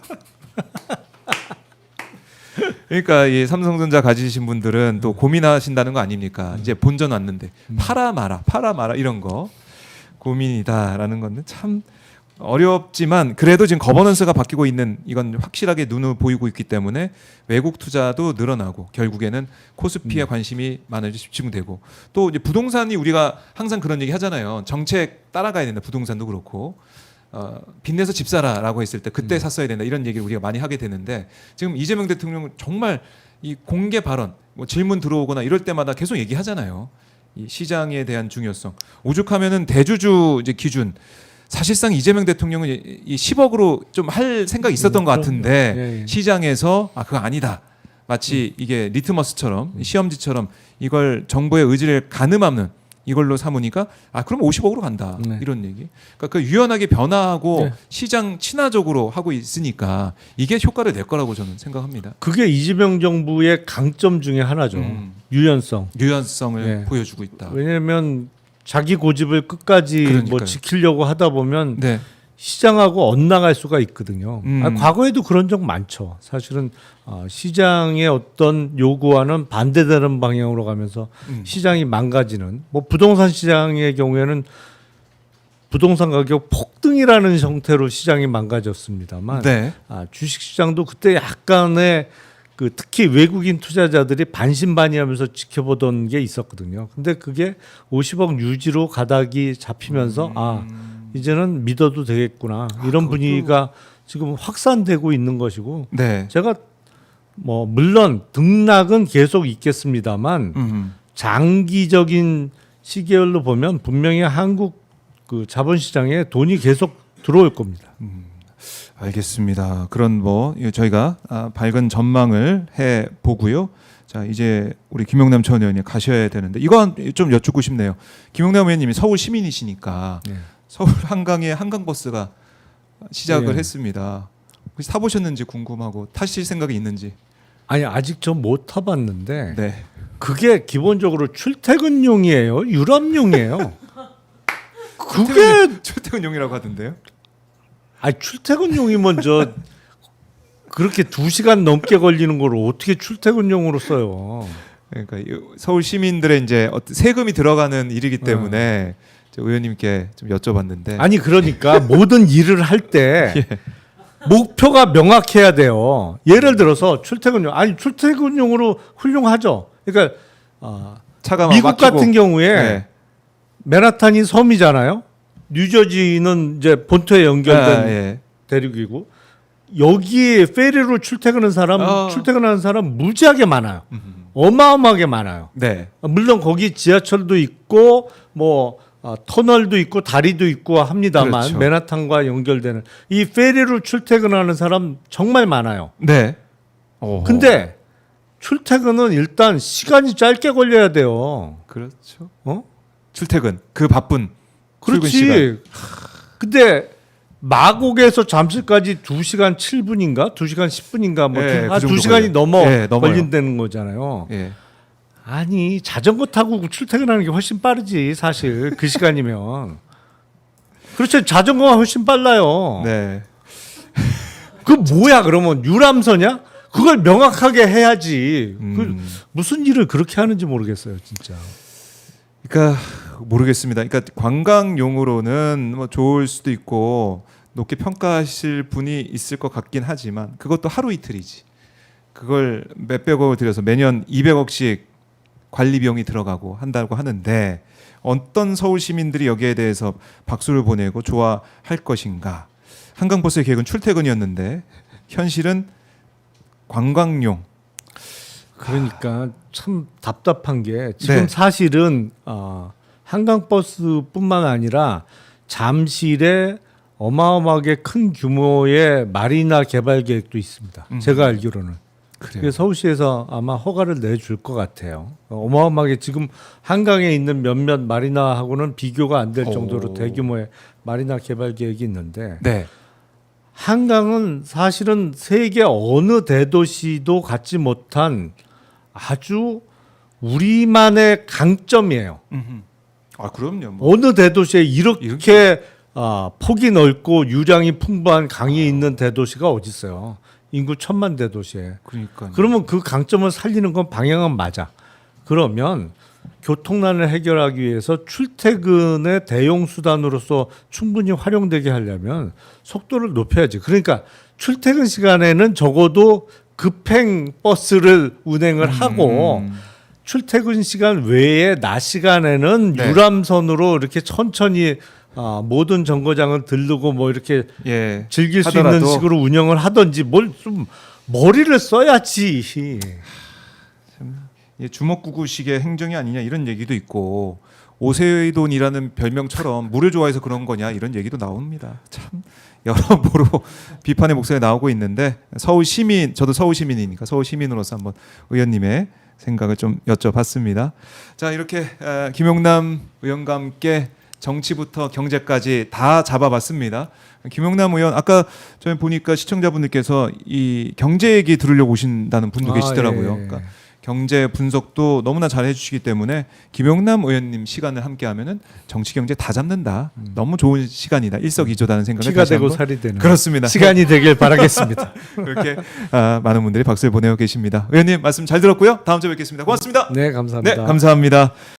그러니까 이 삼성전자 가지신 분들은 또 고민하신다는 거 아닙니까? 이제 본전 왔는데 팔아 마라 이런 거 고민이다라는 건데 참 어렵지만 그래도 지금 거버넌스가 바뀌고 있는 이건 확실하게 눈을 보이고 있기 때문에 외국 투자도 늘어나고 결국에는 코스피에 관심이 많아져 집중되고 또 이제 부동산이 우리가 항상 그런 얘기 하잖아요. 정책 따라가야 된다. 부동산도 그렇고 빚내서 집 사라라고 했을 때 그때 샀어야 된다 이런 얘기를 우리가 많이 하게 되는데 지금 이재명 대통령은 정말 이 공개 발언 뭐 질문 들어오거나 이럴 때마다 계속 얘기하잖아요. 이 시장에 대한 중요성 오죽하면은 대주주 이제 기준 사실상 이재명 대통령은 이 10억으로 좀 할 생각이 있었던 것 같은데 예, 예. 시장에서 그거 아니다. 마치 이게 리트머스처럼 시험지처럼 이걸 정부의 의지를 가늠하는 이걸로 삼으니까 그럼 50억으로 간다. 네. 이런 얘기. 그러니까 그 유연하게 변화하고 네. 시장 친화적으로 하고 있으니까 이게 효과를 낼 거라고 저는 생각합니다. 그게 이재명 정부의 강점 중에 하나죠. 유연성. 유연성을 네. 보여주고 있다. 왜냐하면 자기 고집을 끝까지 그러니까요. 뭐 지키려고 하다 보면 네. 시장하고 엇나갈 수가 있거든요. 음. 과거에도 그런 적 많죠. 사실은 시장의 어떤 요구와는 반대되는 방향으로 가면서 시장이 망가지는 뭐 부동산 시장의 경우에는 부동산 가격 폭등이라는 형태로 시장이 망가졌습니다만 네. 주식 시장도 그때 약간의 그 특히 외국인 투자자들이 반신반의하면서 지켜보던 게 있었거든요. 근데 그게 50억 유지로 가닥이 잡히면서 이제는 믿어도 되겠구나 이런 그것도- 분위기가 지금 확산되고 있는 것이고 네. 제가 뭐 물론 등락은 계속 있겠습니다만 장기적인 시계열로 보면 분명히 한국 그 자본시장에 돈이 계속 들어올 겁니다. 알겠습니다. 그런 뭐 저희가 밝은 전망을 해 보고요. 자, 이제 우리 김용남 전 의원님 가셔야 되는데 이거 좀 여쭙고 싶네요. 김용남 의원님이 서울 시민이시니까 네. 서울 한강에 한강버스가 시작을 네. 했습니다. 혹시 타보셨는지 궁금하고 타실 생각이 있는지. 아니 아직 전 못 타봤는데 네. 그게 기본적으로 출퇴근용이에요, 유람용이에요. 그게 출퇴근용이라고 하던데요. 아니 출퇴근용이면 저 그렇게 2시간 넘게 걸리는 걸 어떻게 출퇴근용으로 써요? 그러니까 서울 시민들의 이제 세금이 들어가는 일이기 때문에 저 의원님께 좀 여쭤봤는데. 아니 그러니까 모든 일을 할 때 예. 목표가 명확해야 돼요. 예를 들어서 출퇴근용 아니 출퇴근용으로 훌륭하죠. 그러니까 차가 미국 막히고. 같은 경우에 네. 맨하탄이 섬이잖아요. 뉴저지는 이제 본토에 연결된 예. 대륙이고 여기에 페리로 출퇴근하는 사람 무지하게 많아요. 어마어마하게 많아요. 네. 물론 거기 지하철도 있고 뭐 터널도 있고 다리도 있고 합니다만 그렇죠. 맨하탄과 연결되는 이 페리로 출퇴근하는 사람 정말 많아요. 네. 어허. 근데 출퇴근은 일단 시간이 짧게 걸려야 돼요. 그렇죠. 어? 출퇴근 그 바쁜 출근 시간. 그렇지. 근데 마곡에서 잠실까지 2시간 7분인가 2시간 10분인가 뭐 예, 그 한 정도 2시간이 걸려요. 넘어 예, 넘어요. 걸린다는 거잖아요. 예. 아니 자전거 타고 출퇴근하는 게 훨씬 빠르지 사실 그 시간이면. 그렇죠. 자전거가 훨씬 빨라요. 네. 그 뭐야 그러면 유람선이야? 그걸 명확하게 해야지. 그 무슨 일을 그렇게 하는지 모르겠어요 진짜. 그러니까 모르겠습니다. 그러니까 관광용으로는 뭐 좋을 수도 있고 높게 평가하실 분이 있을 것 같긴 하지만 그것도 하루 이틀이지. 그걸 몇백억을 들여서 매년 200억씩 관리 비용이 들어가고 한다고 하는데 어떤 서울 시민들이 여기에 대해서 박수를 보내고 좋아할 것인가? 한강버스의 계획은 출퇴근이었는데 현실은 관광용. 그러니까 참 답답한 게 지금 네. 사실은 한강버스뿐만 아니라 잠실에 어마어마하게 큰 규모의 마리나 개발 계획도 있습니다. 제가 알기로는. 그래요. 그래서 서울시에서 아마 허가를 내줄 것 같아요. 어마어마하게 지금 한강에 있는 몇몇 마리나하고는 비교가 안 될 정도로 오. 대규모의 마리나 개발 계획이 있는데 네. 한강은 사실은 세계 어느 대도시도 갖지 못한 아주 우리만의 강점이에요. 아 그럼요. 뭐. 어느 대도시에 이렇게 폭이 넓고 유량이 풍부한 강이 있는 대도시가 어디 있어요? 인구 1,000만 대도시에. 그러니까. 그러면 그 강점을 살리는 건 방향은 맞아. 그러면 교통난을 해결하기 위해서 출퇴근의 대용 수단으로서 충분히 활용되게 하려면 속도를 높여야지. 그러니까 출퇴근 시간에는 적어도 급행 버스를 운행을 하고 출퇴근 시간 외에 낮 시간에는 네. 유람선으로 이렇게 천천히 모든 정거장을 들르고 뭐 이렇게 예. 즐길 수 하더라도. 있는 식으로 운영을 하든지 뭘 좀 머리를 써야지. 주먹구구식의 행정이 아니냐 이런 얘기도 있고 오세돈이라는 별명처럼 물을 좋아해서 그런 거냐 이런 얘기도 나옵니다. 참 여러모로 비판의 목소리가 나오고 있는데 서울 시민 저도 서울 시민이니까 서울 시민으로서 한번 의원님의 생각을 좀 여쭤봤습니다. 자 이렇게 김용남 의원과 함께 정치부터 경제까지 다 잡아봤습니다. 김용남 의원 아까 저희 보니까 시청자분들께서 이 경제 얘기 들으려고 오신다는 분도 계시더라고요. 예. 그러니까 경제 분석도 너무나 잘 해주시기 때문에 김용남 의원님 시간을 함께하면은 정치 경제 다 잡는다. 너무 좋은 시간이다. 일석이조다는 생각을 피가 다시 되고 한번 살이 되는 그렇습니다. 시간이 되길 바라겠습니다. 그렇게 많은 분들이 박수를 보내고 계십니다. 의원님 말씀 잘 들었고요. 다음 주에 뵙겠습니다. 고맙습니다. 네, 감사합니다. 네, 감사합니다.